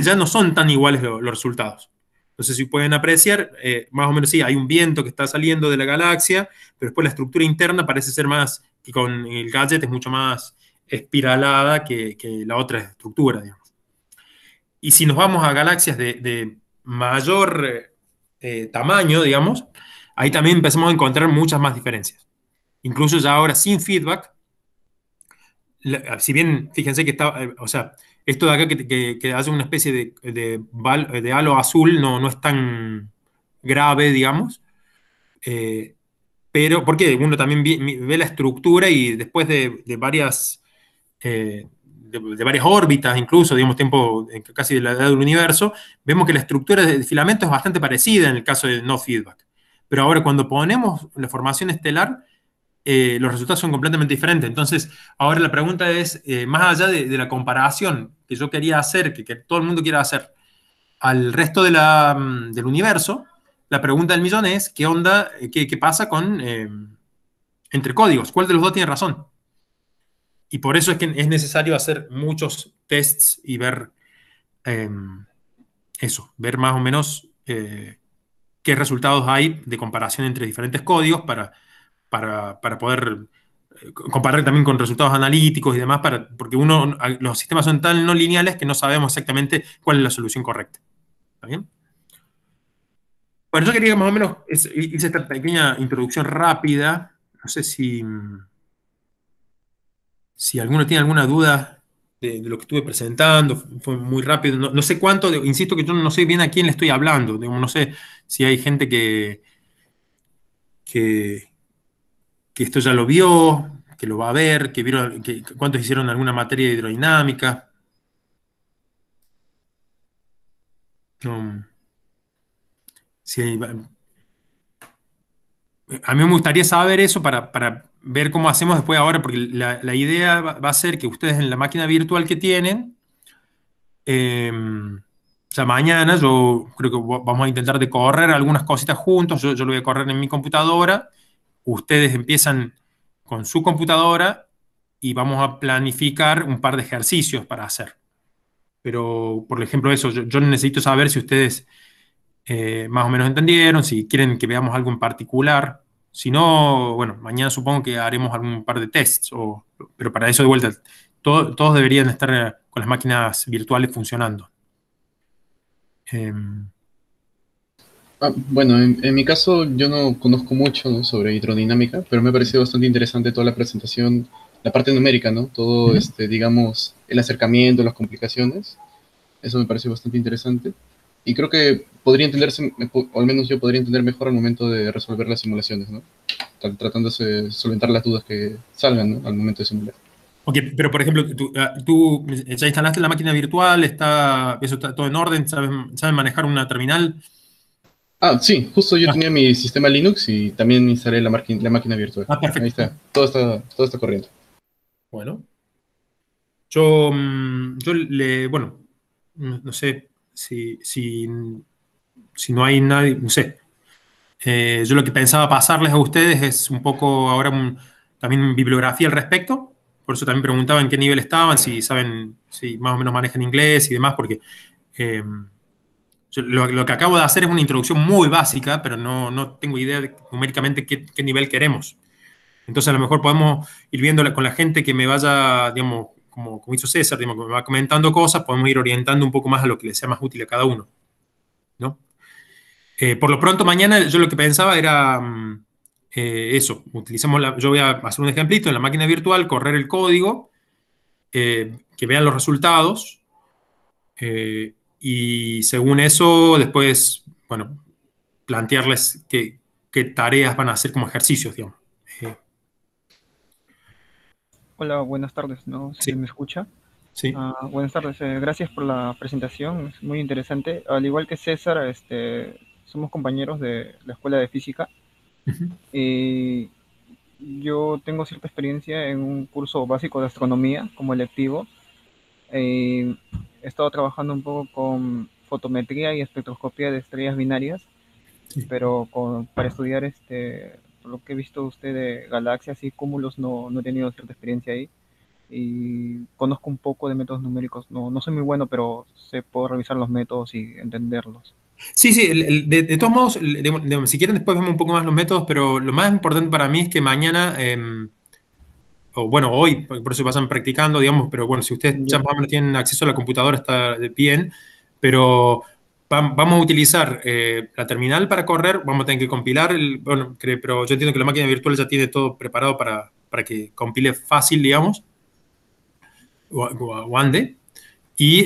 ya no son tan iguales los resultados. No sé si pueden apreciar, más o menos sí, hay un viento que está saliendo de la galaxia, pero después la estructura interna parece ser más, y con el gadget es mucho más espiralada que la otra estructura, digamos. Y si nos vamos a galaxias de mayor tamaño, digamos, ahí también empezamos a encontrar muchas más diferencias. Incluso ya ahora sin feedback, si bien, fíjense que está, o sea, esto de acá que hace una especie de halo azul no es tan grave, digamos, pero porque uno también ve la estructura y después de varias órbitas, incluso, digamos, tiempo casi de la edad del universo, vemos que la estructura de filamento es bastante parecida en el caso de no feedback. Pero ahora cuando ponemos la formación estelar, los resultados son completamente diferentes. Entonces, ahora la pregunta es, más allá de la comparación que yo quería hacer, que todo el mundo quiera hacer, al resto del universo, la pregunta del millón es, ¿qué onda, qué pasa entre códigos? ¿Cuál de los dos tiene razón? Y por eso es que es necesario hacer muchos tests y ver eso, ver más o menos qué resultados hay de comparación entre diferentes códigos para poder comparar también con resultados analíticos y demás, porque los sistemas son tan no lineales que no sabemos exactamente cuál es la solución correcta. ¿Está bien? Bueno, yo quería más o menos hice esta pequeña introducción rápida. No sé si alguno tiene alguna duda de lo que estuve presentando. Fue muy rápido. No sé cuánto, insisto que yo no sé bien a quién le estoy hablando. No sé si hay gente que, que esto ya lo vio, que lo va a ver, que vieron, cuántos hicieron alguna materia de hidrodinámica. No, si a mí me gustaría saber eso para ver cómo hacemos después ahora, porque la idea va a ser que ustedes en la máquina virtual que tienen, ya mañana yo creo que vamos a intentar de correr algunas cositas juntos, yo lo voy a correr en mi computadora, ustedes empiezan con su computadora y vamos a planificar un par de ejercicios para hacer. Pero, por ejemplo, eso, yo necesito saber si ustedes más o menos entendieron, si quieren que veamos algo en particular. Si no, bueno, mañana supongo que haremos algún par de tests, pero para eso de vuelta, todos deberían estar con las máquinas virtuales funcionando. Bueno, en mi caso yo no conozco mucho, ¿no?, sobre hidrodinámica, pero me ha parecido bastante interesante toda la presentación, la parte numérica, ¿no? Todo, digamos, el acercamiento, las complicaciones. Eso me pareció bastante interesante. Y creo que podría entenderse, o al menos yo podría entender mejor al momento de resolver las simulaciones, ¿no? Tratándose de solventar las dudas que salgan, ¿no?, al momento de simular. Ok, pero por ejemplo, tú ya instalaste la máquina virtual, eso está todo en orden, ¿sabes manejar una terminal? Ah, sí, justo yo tenía mi sistema Linux y también instalé la máquina virtual. Perfecto. Ahí está, todo está corriendo. Bueno, bueno, no sé si no hay nadie, no sé. Yo lo que pensaba pasarles a ustedes es un poco ahora también bibliografía al respecto. Por eso también preguntaba en qué nivel estaban, si saben, si más o menos manejan inglés y demás, porque lo que acabo de hacer es una introducción muy básica, pero no tengo idea de numéricamente qué nivel queremos. Entonces a lo mejor podemos ir viendo con la gente que me vaya, digamos, como hizo César, digamos, que me va comentando cosas, podemos ir orientando un poco más a lo que les sea más útil a cada uno, ¿no? Por lo pronto, mañana yo lo que pensaba era eso. Yo voy a hacer un ejemplito en la máquina virtual, correr el código, que vean los resultados, y según eso, después, bueno, plantearles qué tareas van a hacer como ejercicios, digamos. Hola, buenas tardes, ¿no? ¿Si Sí, me escucha? sí. Buenas tardes, gracias por la presentación, es muy interesante. Al igual que César, somos compañeros de la Escuela de Física Ujú. y yo tengo cierta experiencia en un curso básico de astronomía como electivo. He estado trabajando un poco con fotometría y espectroscopía de estrellas binarias, Sí. pero para estudiar por lo que he visto usted de galaxias y cúmulos no he tenido cierta experiencia ahí. Y conozco un poco de métodos numéricos. No soy muy bueno, pero puedo revisar los métodos y entenderlos. Sí, sí, de todos modos, si quieren después vemos un poco más los métodos, pero lo más importante para mí es que mañana, o bueno, hoy, por eso pasan practicando, digamos, pero bueno, si ustedes ya Ya. más o menos tienen acceso a la computadora está bien, pero vamos a utilizar la terminal para correr, vamos a tener que compilar, bueno, pero yo entiendo que la máquina virtual ya tiene todo preparado para que compile fácil, digamos, o ande, y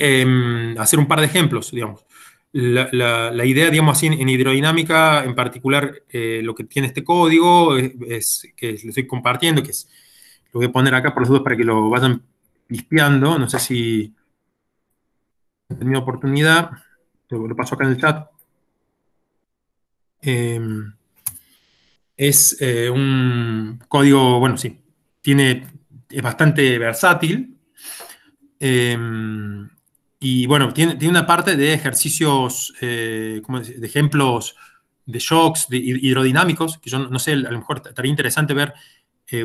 hacer un par de ejemplos, digamos. La idea, digamos así, en hidrodinámica, en particular, lo que tiene este código es que lo estoy compartiendo, lo voy a poner acá por los dos para que lo vayan limpiando. No sé si han tenido oportunidad. Lo paso acá en el chat. Eh, es un código, bueno, sí, es bastante versátil. Eh, y bueno, tiene una parte de ejercicios, de ejemplos de shocks, de hidrodinámicos, que yo no sé, a lo mejor estaría interesante ver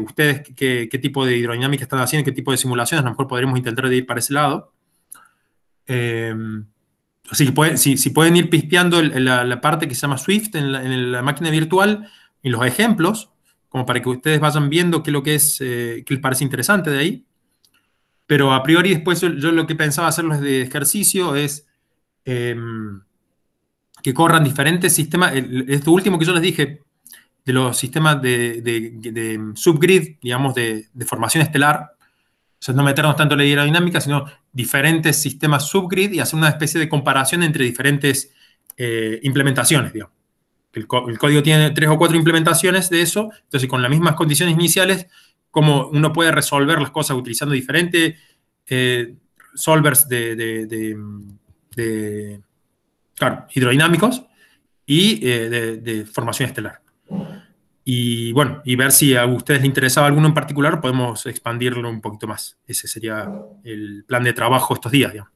ustedes qué tipo de hidrodinámica están haciendo, qué tipo de simulaciones, a lo mejor podremos intentar de ir para ese lado. Eh, Así que si pueden ir pispeando la parte que se llama Swift en la máquina virtual y los ejemplos, como para que ustedes vayan viendo qué es lo que es, qué les parece interesante de ahí. Pero a priori después yo lo que pensaba hacerles de ejercicio es que corran diferentes sistemas. Esto último que yo les dije, de los sistemas de subgrid, digamos, de formación estelar, o sea, no meternos tanto en la aerodinámica, sino diferentes sistemas subgrid y hacer una especie de comparación entre diferentes implementaciones, digamos. El código tiene 3 o 4 implementaciones de eso, entonces con las mismas condiciones iniciales, cómo uno puede resolver las cosas utilizando diferentes solvers claro, hidrodinámicos y de formación estelar. Y bueno, y ver si a ustedes les interesaba alguno en particular, podemos expandirlo un poquito más. Ese sería el plan de trabajo estos días, digamos.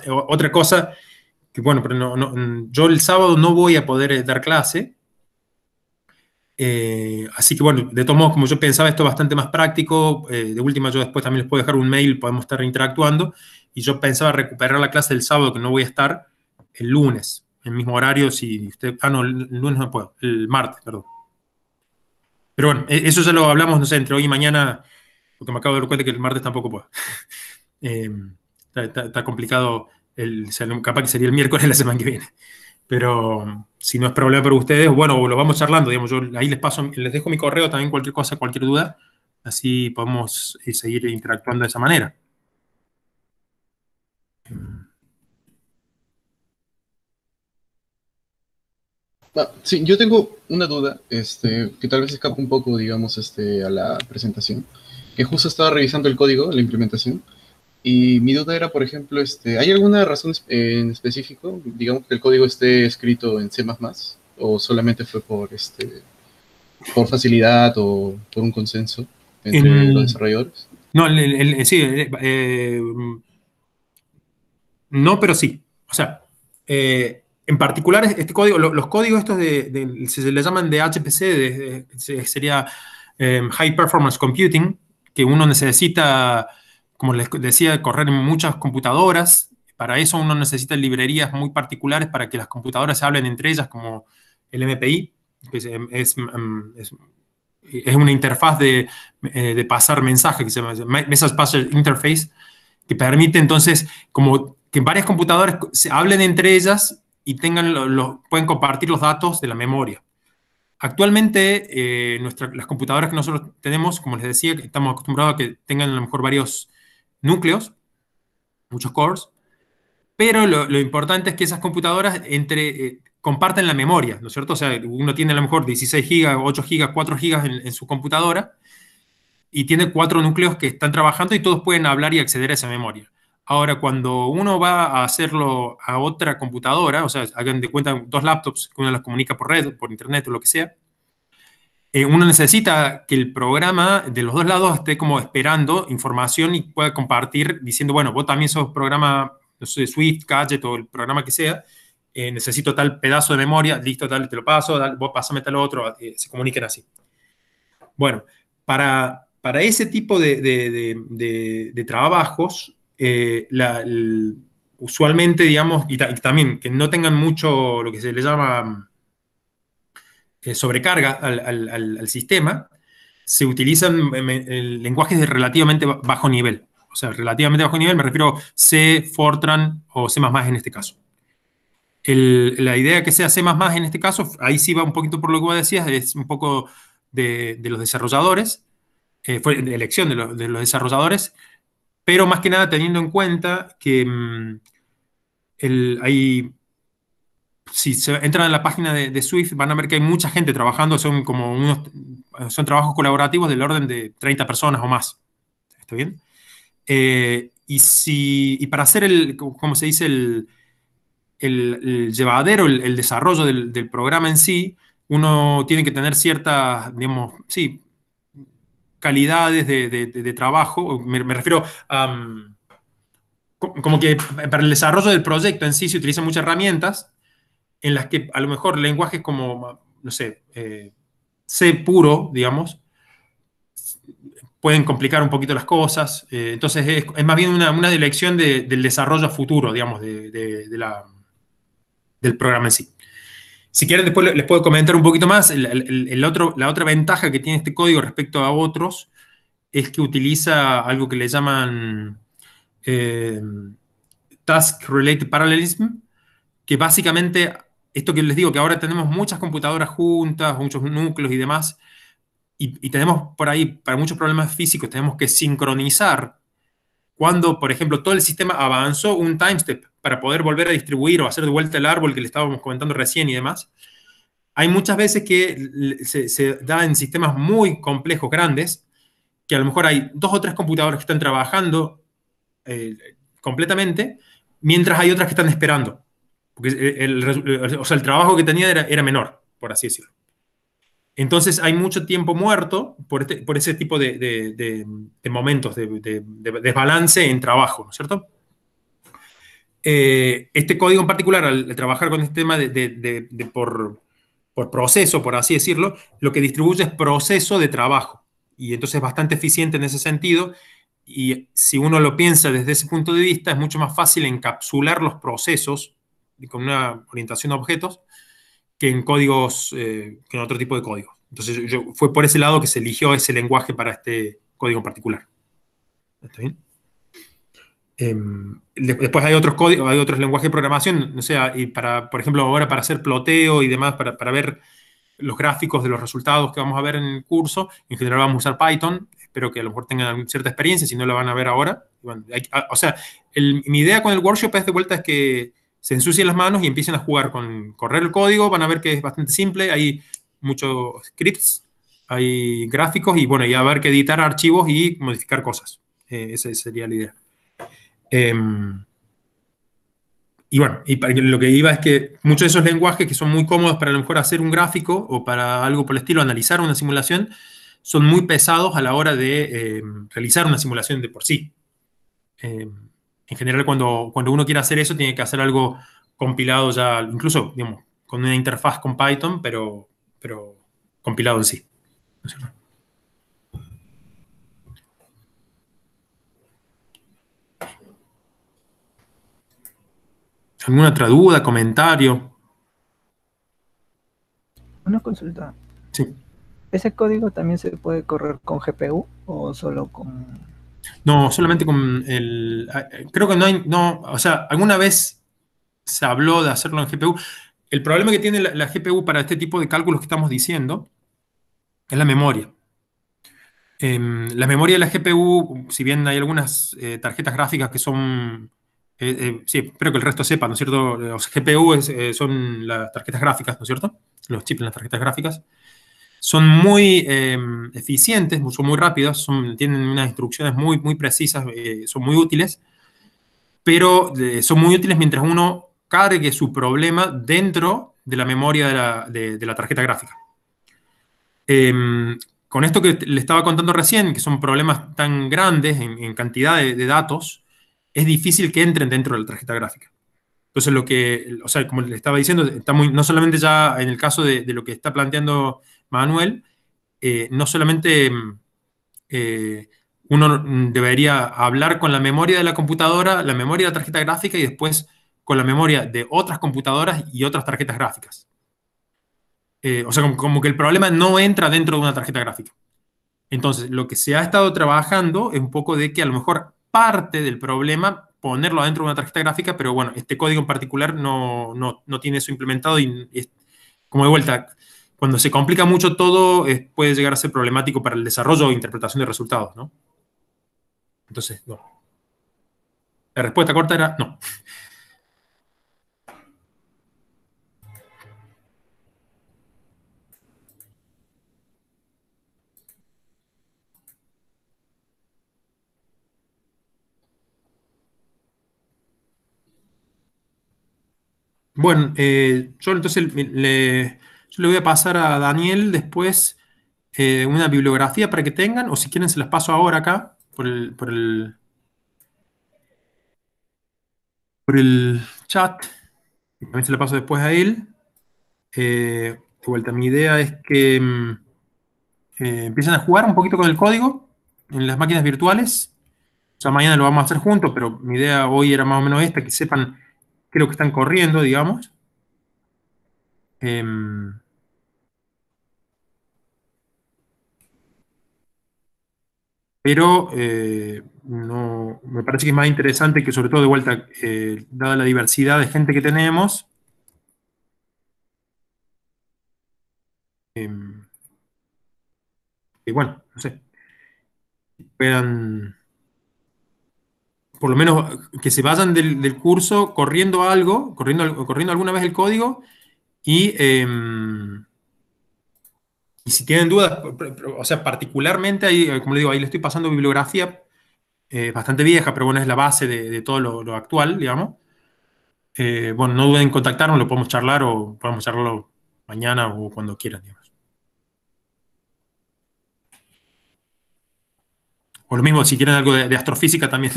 Otra cosa, que bueno, pero yo el sábado no voy a poder dar clase. Así que bueno, de todos modos, como yo pensaba, esto es bastante más práctico. De última, yo después también les puedo dejar un mail, podemos estar interactuando. Y yo pensaba recuperar la clase del sábado, que no voy a estar, el lunes, el mismo horario. Si usted, no, el lunes no puedo, el martes, perdón. Pero bueno, eso ya lo hablamos, no sé, entre hoy y mañana, porque me acabo de dar cuenta que el martes tampoco puedo. Está complicado, capaz que sería el miércoles de la semana que viene. Pero si no es problema para ustedes, bueno, lo vamos charlando, digamos, yo ahí les dejo mi correo también, cualquier cosa, cualquier duda, así podemos seguir interactuando de esa manera. Sí, yo tengo una duda, que tal vez escapa un poco, digamos, a la presentación, que justo estaba revisando el código, la implementación, y mi duda era, por ejemplo, ¿hay alguna razón en específico, digamos, que el código esté escrito en C++, o solamente fue por facilidad o por un consenso entre los desarrolladores? No, sí, no, pero sí. O sea, en particular, este código, los códigos estos se le llaman de HPC, sería High Performance Computing, que uno necesita, como les decía, correr en muchas computadoras. Para eso uno necesita librerías muy particulares para que las computadoras se hablen entre ellas, como el MPI, que es una interfaz de pasar mensajes, que se llama Message Passer Interface, que permite entonces como que varias computadoras se hablen entre ellas y pueden compartir los datos de la memoria. Actualmente, las computadoras que nosotros tenemos, como les decía, estamos acostumbrados a que tengan a lo mejor varios núcleos, muchos cores, pero lo importante es que esas computadoras comparten la memoria, ¿no es cierto? O sea, uno tiene a lo mejor 16 gigas, 8 gigas, 4 gigas en su computadora y tiene 4 núcleos que están trabajando y todos pueden hablar y acceder a esa memoria. Ahora, cuando uno va a hacerlo a otra computadora, o sea, hagan de cuenta 2 laptops que uno las comunica por red, por internet o lo que sea, uno necesita que el programa de los dos lados esté como esperando información y pueda compartir diciendo, bueno, vos también sos programa, no sé, Swift, Gadget o el programa que sea, necesito tal pedazo de memoria, listo, tal, te lo paso, vos pasame tal otro, se comuniquen así. Bueno, para ese tipo de trabajos, usualmente, digamos, y también que no tengan mucho lo que se le llama sobrecarga al sistema, se utilizan lenguajes de relativamente bajo nivel. O sea, relativamente bajo nivel me refiero a C, Fortran o C++ en este caso. La idea que sea C++ en este caso, ahí sí va un poquito por lo que vos decías, es un poco de los desarrolladores, fue de elección de los desarrolladores, pero más que nada teniendo en cuenta que si se entran en la página de Swift, van a ver que hay mucha gente trabajando, son son trabajos colaborativos del orden de 30 personas o más. ¿Está bien? Y para hacer como se dice, el llevadero, el desarrollo del programa en sí, uno tiene que tener ciertas, digamos, sí, calidades de trabajo. Me refiero a como que para el desarrollo del proyecto en sí se utilizan muchas herramientas en las que a lo mejor lenguajes como, no sé, C puro, digamos, pueden complicar un poquito las cosas. Entonces es más bien una elección del desarrollo futuro, digamos, del programa en sí. Si quieren, después les puedo comentar un poquito más. La otra ventaja que tiene este código respecto a otros es que utiliza algo que le llaman Task Related Parallelism, que básicamente, esto que les digo, que ahora tenemos muchas computadoras juntas, muchos núcleos y demás, y tenemos por ahí, para muchos problemas físicos, tenemos que sincronizar cuando, por ejemplo, todo el sistema avanzó un time step para poder volver a distribuir o hacer de vuelta el árbol que le estábamos comentando recién y demás. Hay muchas veces que se da en sistemas muy complejos, grandes, que a lo mejor hay 2 o 3 computadoras que están trabajando completamente, mientras hay otras que están esperando. Porque o sea, el trabajo que tenía era menor, por así decirlo. Entonces hay mucho tiempo muerto por ese tipo de momentos de desbalance en trabajo, ¿no es cierto? Este código en particular, al trabajar con este tema por proceso, por así decirlo, lo que distribuye es proceso de trabajo. Y entonces es bastante eficiente en ese sentido. Y si uno lo piensa desde ese punto de vista, es mucho más fácil encapsular los procesos con una orientación a objetos que en códigos, que en otro tipo de códigos. Entonces fue por ese lado que se eligió ese lenguaje para este código en particular. ¿Está bien? Después hay otros códigos, hay otros lenguajes de programación, o sea, y por ejemplo, ahora para hacer ploteo y demás, para ver los gráficos de los resultados que vamos a ver en el curso, en general vamos a usar Python. Espero que a lo mejor tengan cierta experiencia, si no la van a ver ahora. Bueno, o sea, mi idea con el workshop es de vuelta es que se ensucien las manos y empiecen a jugar con correr el código. Van a ver que es bastante simple, hay muchos scripts, hay gráficos y bueno, y a ver que editar archivos y modificar cosas. Esa sería la idea. Y bueno, y lo que iba es que muchos de esos lenguajes que son muy cómodos para a lo mejor hacer un gráfico o para algo por el estilo, analizar una simulación, son muy pesados a la hora de realizar una simulación de por sí. En general, cuando uno quiere hacer eso, tiene que hacer algo compilado ya, incluso, digamos, con una interfaz con Python, pero compilado en sí. ¿No es cierto? ¿Alguna otra duda, comentario? Una consulta. Sí. ¿Ese código también se puede correr con GPU o solo con...? No, solamente con el... Creo que no hay... No, o sea, alguna vez se habló de hacerlo en GPU. El problema que tiene la GPU para este tipo de cálculos que estamos diciendo es la memoria. La memoria de la GPU, si bien hay algunas tarjetas gráficas que son... sí, espero que el resto sepa, ¿no es cierto? Los GPU son las tarjetas gráficas, ¿no es cierto? Los chips en las tarjetas gráficas. Son muy eficientes, son muy rápidos, tienen unas instrucciones muy, muy precisas, son muy útiles, pero son muy útiles mientras uno cargue su problema dentro de la memoria de la tarjeta gráfica. Con esto que le estaba contando recién, que son problemas tan grandes en cantidad de datos, es difícil que entren dentro de la tarjeta gráfica. Entonces, o sea, como le estaba diciendo, está no solamente ya en el caso de lo que está planteando Manuel, no solamente uno debería hablar con la memoria de la computadora, la memoria de la tarjeta gráfica y después con la memoria de otras computadoras y otras tarjetas gráficas. O sea, como que el problema no entra dentro de una tarjeta gráfica. Entonces, lo que se ha estado trabajando es un poco de que a lo mejor parte del problema ponerlo dentro de una tarjeta gráfica, pero bueno, este código en particular no tiene eso implementado y como de vuelta, cuando se complica mucho todo, puede llegar a ser problemático para el desarrollo e interpretación de resultados, ¿no? Entonces, no. La respuesta corta era no. Bueno, yo entonces yo le voy a pasar a Daniel después una bibliografía para que tengan, o si quieren se las paso ahora acá por el chat. Y también se la paso después a él. De vuelta, mi idea es que empiecen a jugar un poquito con el código en las máquinas virtuales. O sea, mañana lo vamos a hacer juntos, pero mi idea hoy era más o menos esta, que sepan qué es lo que están corriendo, digamos. Em, pero no, me parece que es más interesante que, sobre todo de vuelta, dada la diversidad de gente que tenemos, em, que bueno, no sé, puedan, por lo menos que se vayan del curso corriendo algo, corriendo alguna vez el código y, y si tienen dudas, o sea, particularmente ahí, como le digo, ahí le estoy pasando bibliografía bastante vieja, pero bueno, es la base de todo lo actual, digamos. Bueno, no duden en contactarnos, lo podemos charlar o podemos charlarlo mañana o cuando quieran, digamos. O lo mismo, si quieren algo de astrofísica también.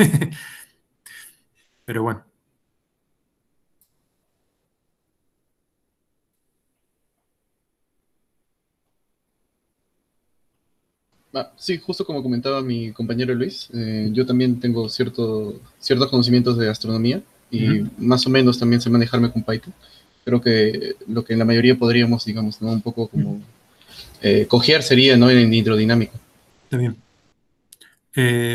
Pero bueno. Sí, justo como comentaba mi compañero Luis, yo también tengo ciertos conocimientos de astronomía y Ujú. más o menos también sé manejarme con Python. Creo que lo que la mayoría podríamos, digamos, ¿no? Un poco como cojear sería, ¿no? En hidrodinámica. Está bien.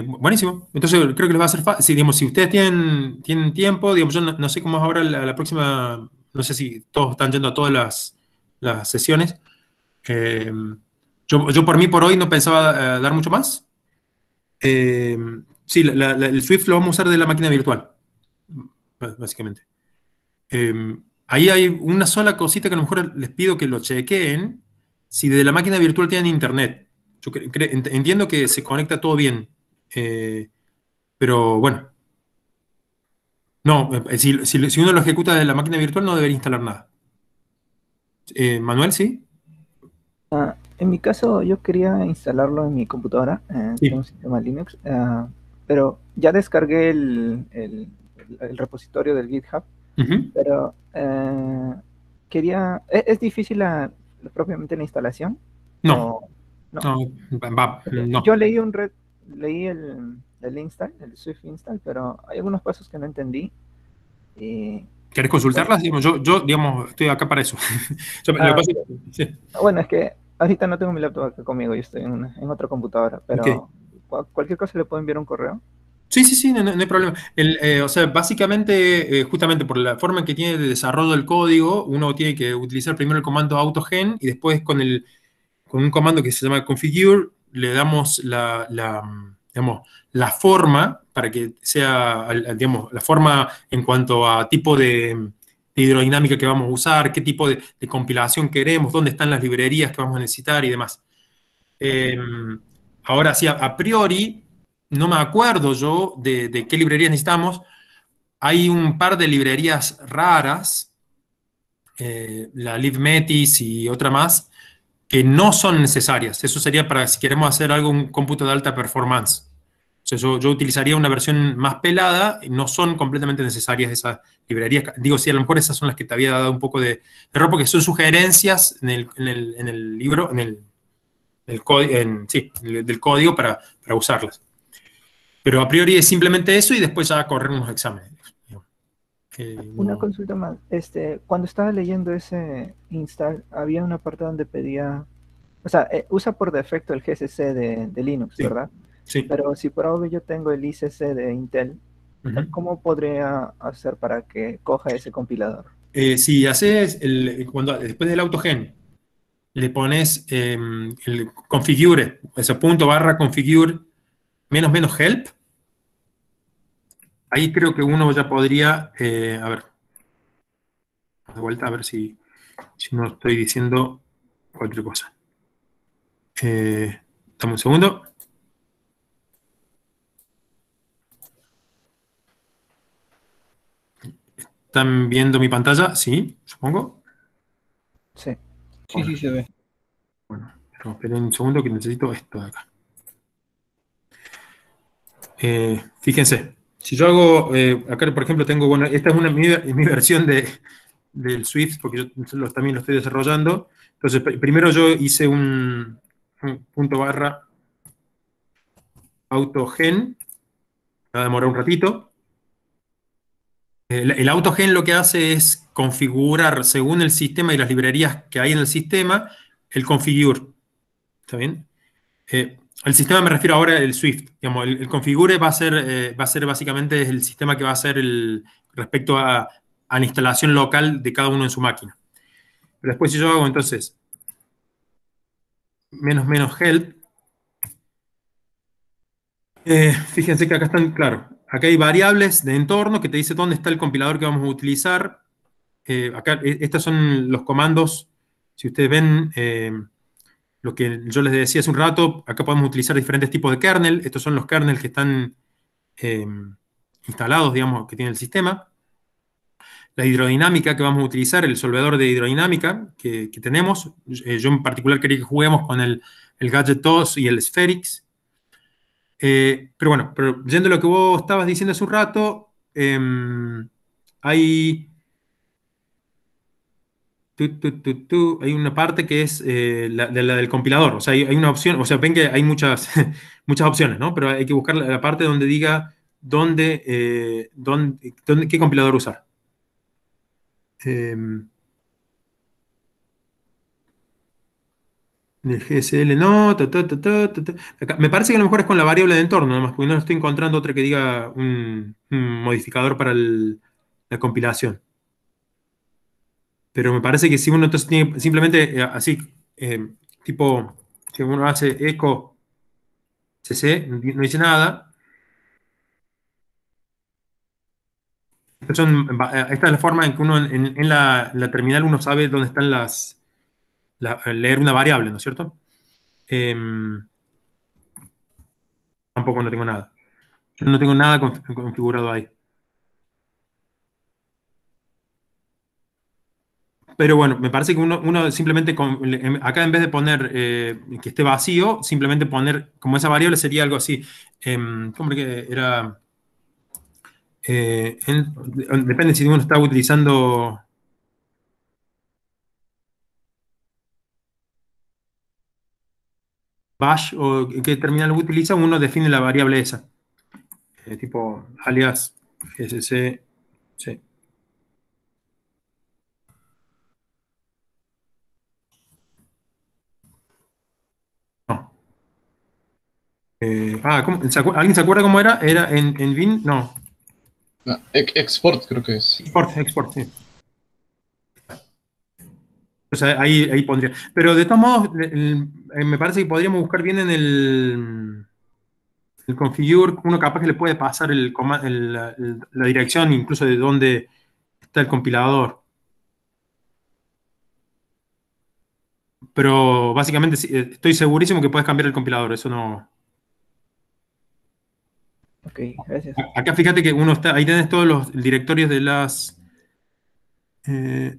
Buenísimo. Entonces creo que les va a ser fácil. Si, digamos, si ustedes tienen tiempo, digamos, yo no sé cómo es ahora la próxima, no sé si todos están yendo a todas las sesiones. Eh, yo por mí, por hoy, no pensaba dar mucho más. Eh, sí, el Swift lo vamos a usar de la máquina virtual, básicamente. Ahí hay una sola cosita que a lo mejor les pido que lo chequeen, si de la máquina virtual tienen internet. Yo entiendo que se conecta todo bien, pero bueno, no, si uno lo ejecuta de la máquina virtual no debería instalar nada. Manuel, ¿sí? En mi caso, yo quería instalarlo en mi computadora, tengo un Sí. sistema Linux, pero ya descargué el repositorio del GitHub, Ujú. pero ¿es difícil propiamente la instalación? No, ¿O no? no, Porque no. yo leí el install, el Swift install, pero hay algunos pasos que no entendí. Y, ¿Querés bueno, consultarlas? Digamos, yo, digamos, estoy acá para eso. Lo que ah, pasa sí. bueno, es que ahorita no tengo mi laptop acá conmigo, yo estoy en otra computadora, Ok. pero cualquier cosa le puedo enviar un correo. Sí, sí, sí, no hay problema. O sea, básicamente, justamente por la forma en que tiene de desarrollo el código, uno tiene que utilizar primero el comando autogen y después con un comando que se llama configure, le damos digamos, la forma para que sea, digamos, la forma en cuanto a tipo de hidrodinámica que vamos a usar, qué tipo de compilación queremos, dónde están las librerías que vamos a necesitar y demás. Eh, Ahora sí, a priori, no me acuerdo yo de qué librerías necesitamos. Hay un par de librerías raras, la LibMetis y otra más, que no son necesarias. Eso sería para si queremos hacer algo, un cómputo de alta performance. O sea, yo utilizaría una versión más pelada, y no son completamente necesarias esas librerías. Digo, sí, a lo mejor esas son las que te había dado un poco de error, porque son sugerencias en el libro, sí, del código para usarlas. Pero a priori es simplemente eso y después ya correr unos exámenes. Una No, consulta más. Cuando estaba leyendo ese install, había una parte donde pedía, o sea, usa por defecto el GCC de Linux, sí, ¿verdad? sí. Pero si por ahora yo tengo el ICC de Intel, Ujú. ¿cómo podría hacer para que coja ese compilador? Si haces después del autogen, le pones el configure, ese punto barra configure menos menos help, ahí creo que uno ya podría, a ver, de vuelta a ver si no estoy diciendo cualquier cosa. Dame un segundo. ¿Están viendo mi pantalla? Sí, supongo. Sí. Sí, sí se ve. Bueno, pero esperen un segundo que necesito esto de acá. Fíjense, si yo hago, acá por ejemplo tengo, bueno, esta es mi versión del Swift, porque yo también lo estoy desarrollando. Entonces, primero yo hice un punto barra autogen, va a demorar un ratito. El AutoGen lo que hace es configurar según el sistema y las librerías que hay en el sistema, el configure. ¿Está bien? El sistema me refiero ahora al Swift. Digamos, el configure va a ser básicamente el sistema que va a hacer respecto a la instalación local de cada uno en su máquina. Pero después si yo hago entonces menos menos help, fíjense que acá están, claro, acá hay variables de entorno que te dice dónde está el compilador que vamos a utilizar. Acá, estos son los comandos. Si ustedes ven lo que yo les decía hace un rato, acá podemos utilizar diferentes tipos de kernel. Estos son los kernels que están eh, instalados, digamos, que tiene el sistema. La hidrodinámica que vamos a utilizar, el solvedor de hidrodinámica que tenemos. Yo en particular quería que juguemos con el Gadget 2 y el Spherix. Pero bueno, pero yendo a lo que vos estabas diciendo hace un rato, hay, hay una parte que es la del compilador. O sea, hay una opción, o sea, ven que hay muchas, muchas opciones, ¿no? Pero hay que buscar la parte donde diga qué compilador usar. Del GSL no, Acá, me parece que a lo mejor es con la variable de entorno, nomás, porque no estoy encontrando otra que diga un modificador para la compilación. Pero me parece que si uno entonces tiene simplemente así, eh, tipo, que uno hace echo cc, no dice nada. Esta es la forma en que uno en la terminal uno sabe dónde están leer una variable, ¿no es cierto? Tampoco no tengo nada. Yo no tengo nada configurado ahí. Pero bueno, me parece que uno simplemente, acá en vez de poner que esté vacío, simplemente poner como esa variable sería algo así. ¿Cómo que era? Depende si uno está utilizando bash o qué terminal utiliza, uno define la variable esa. Tipo alias gcc. Sí. No. ¿Alguien se acuerda cómo era? ¿Era en Vim? No. Ah, export creo que es. Export, sí. O sea, ahí pondría. Pero de todos modos, me parece que podríamos buscar bien en el configure, uno capaz que le puede pasar la dirección incluso de dónde está el compilador. Pero básicamente estoy segurísimo que puedes cambiar el compilador, eso no. Ok, gracias. Acá fíjate que uno está, ahí tenés todos los directorios de las. eh,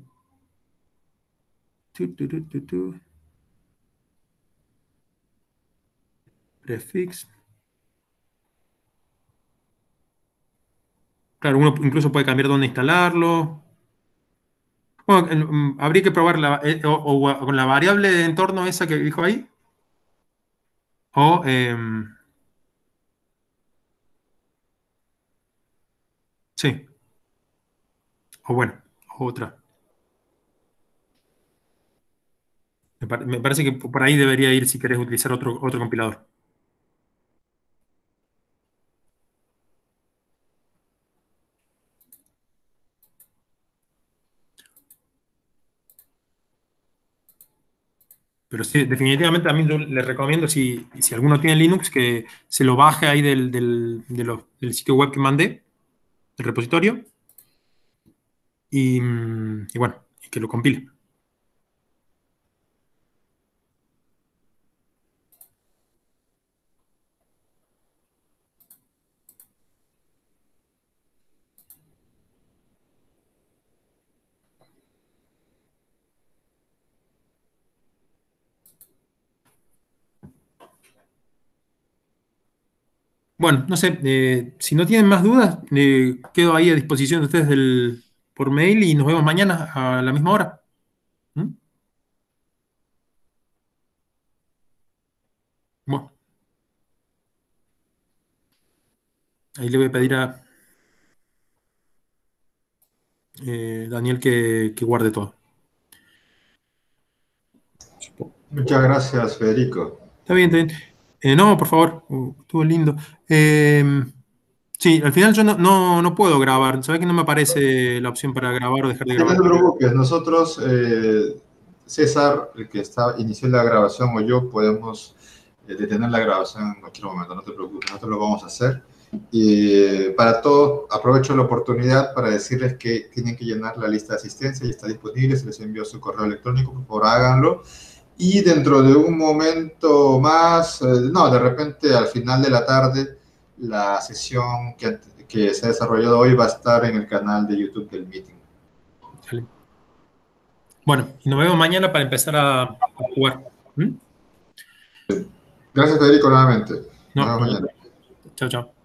tu, tu, tu, tu, tu, prefix. Claro, uno incluso puede cambiar dónde instalarlo. Bueno, habría que probar o con la variable de entorno esa que dijo ahí. O, sí, o bueno, otra. Me parece que por ahí debería ir si querés utilizar otro compilador. Pero sí, definitivamente a mí yo les recomiendo, si alguno tiene Linux, que se lo baje ahí del sitio web que mandé, del repositorio, y bueno, y que lo compile. Bueno, no sé, si no tienen más dudas, quedo ahí a disposición de ustedes por mail y nos vemos mañana a la misma hora. ¿Mm? Bueno, ahí le voy a pedir a Daniel que guarde todo. Muchas gracias, Federico. Está bien, está bien. No, por favor, estuvo lindo. Sí, al final yo no puedo grabar. ¿Sabes que no me aparece la opción para grabar o dejar de Sí, no grabar? te preocupes, nosotros, César, el que inició la grabación, o yo, podemos detener la grabación en cualquier momento, no te preocupes, nosotros lo vamos a hacer. Y para todos, aprovecho la oportunidad para decirles que tienen que llenar la lista de asistencia, y está disponible, se les envió su correo electrónico, por favor háganlo. Y dentro de un momento más, no, de repente al final de la tarde, la sesión que se ha desarrollado hoy va a estar en el canal de YouTube del meeting. Dale. Bueno, y nos vemos mañana para empezar a jugar. ¿Mm? Gracias, Federico, nuevamente. No, Nos vemos mañana. chao, chao.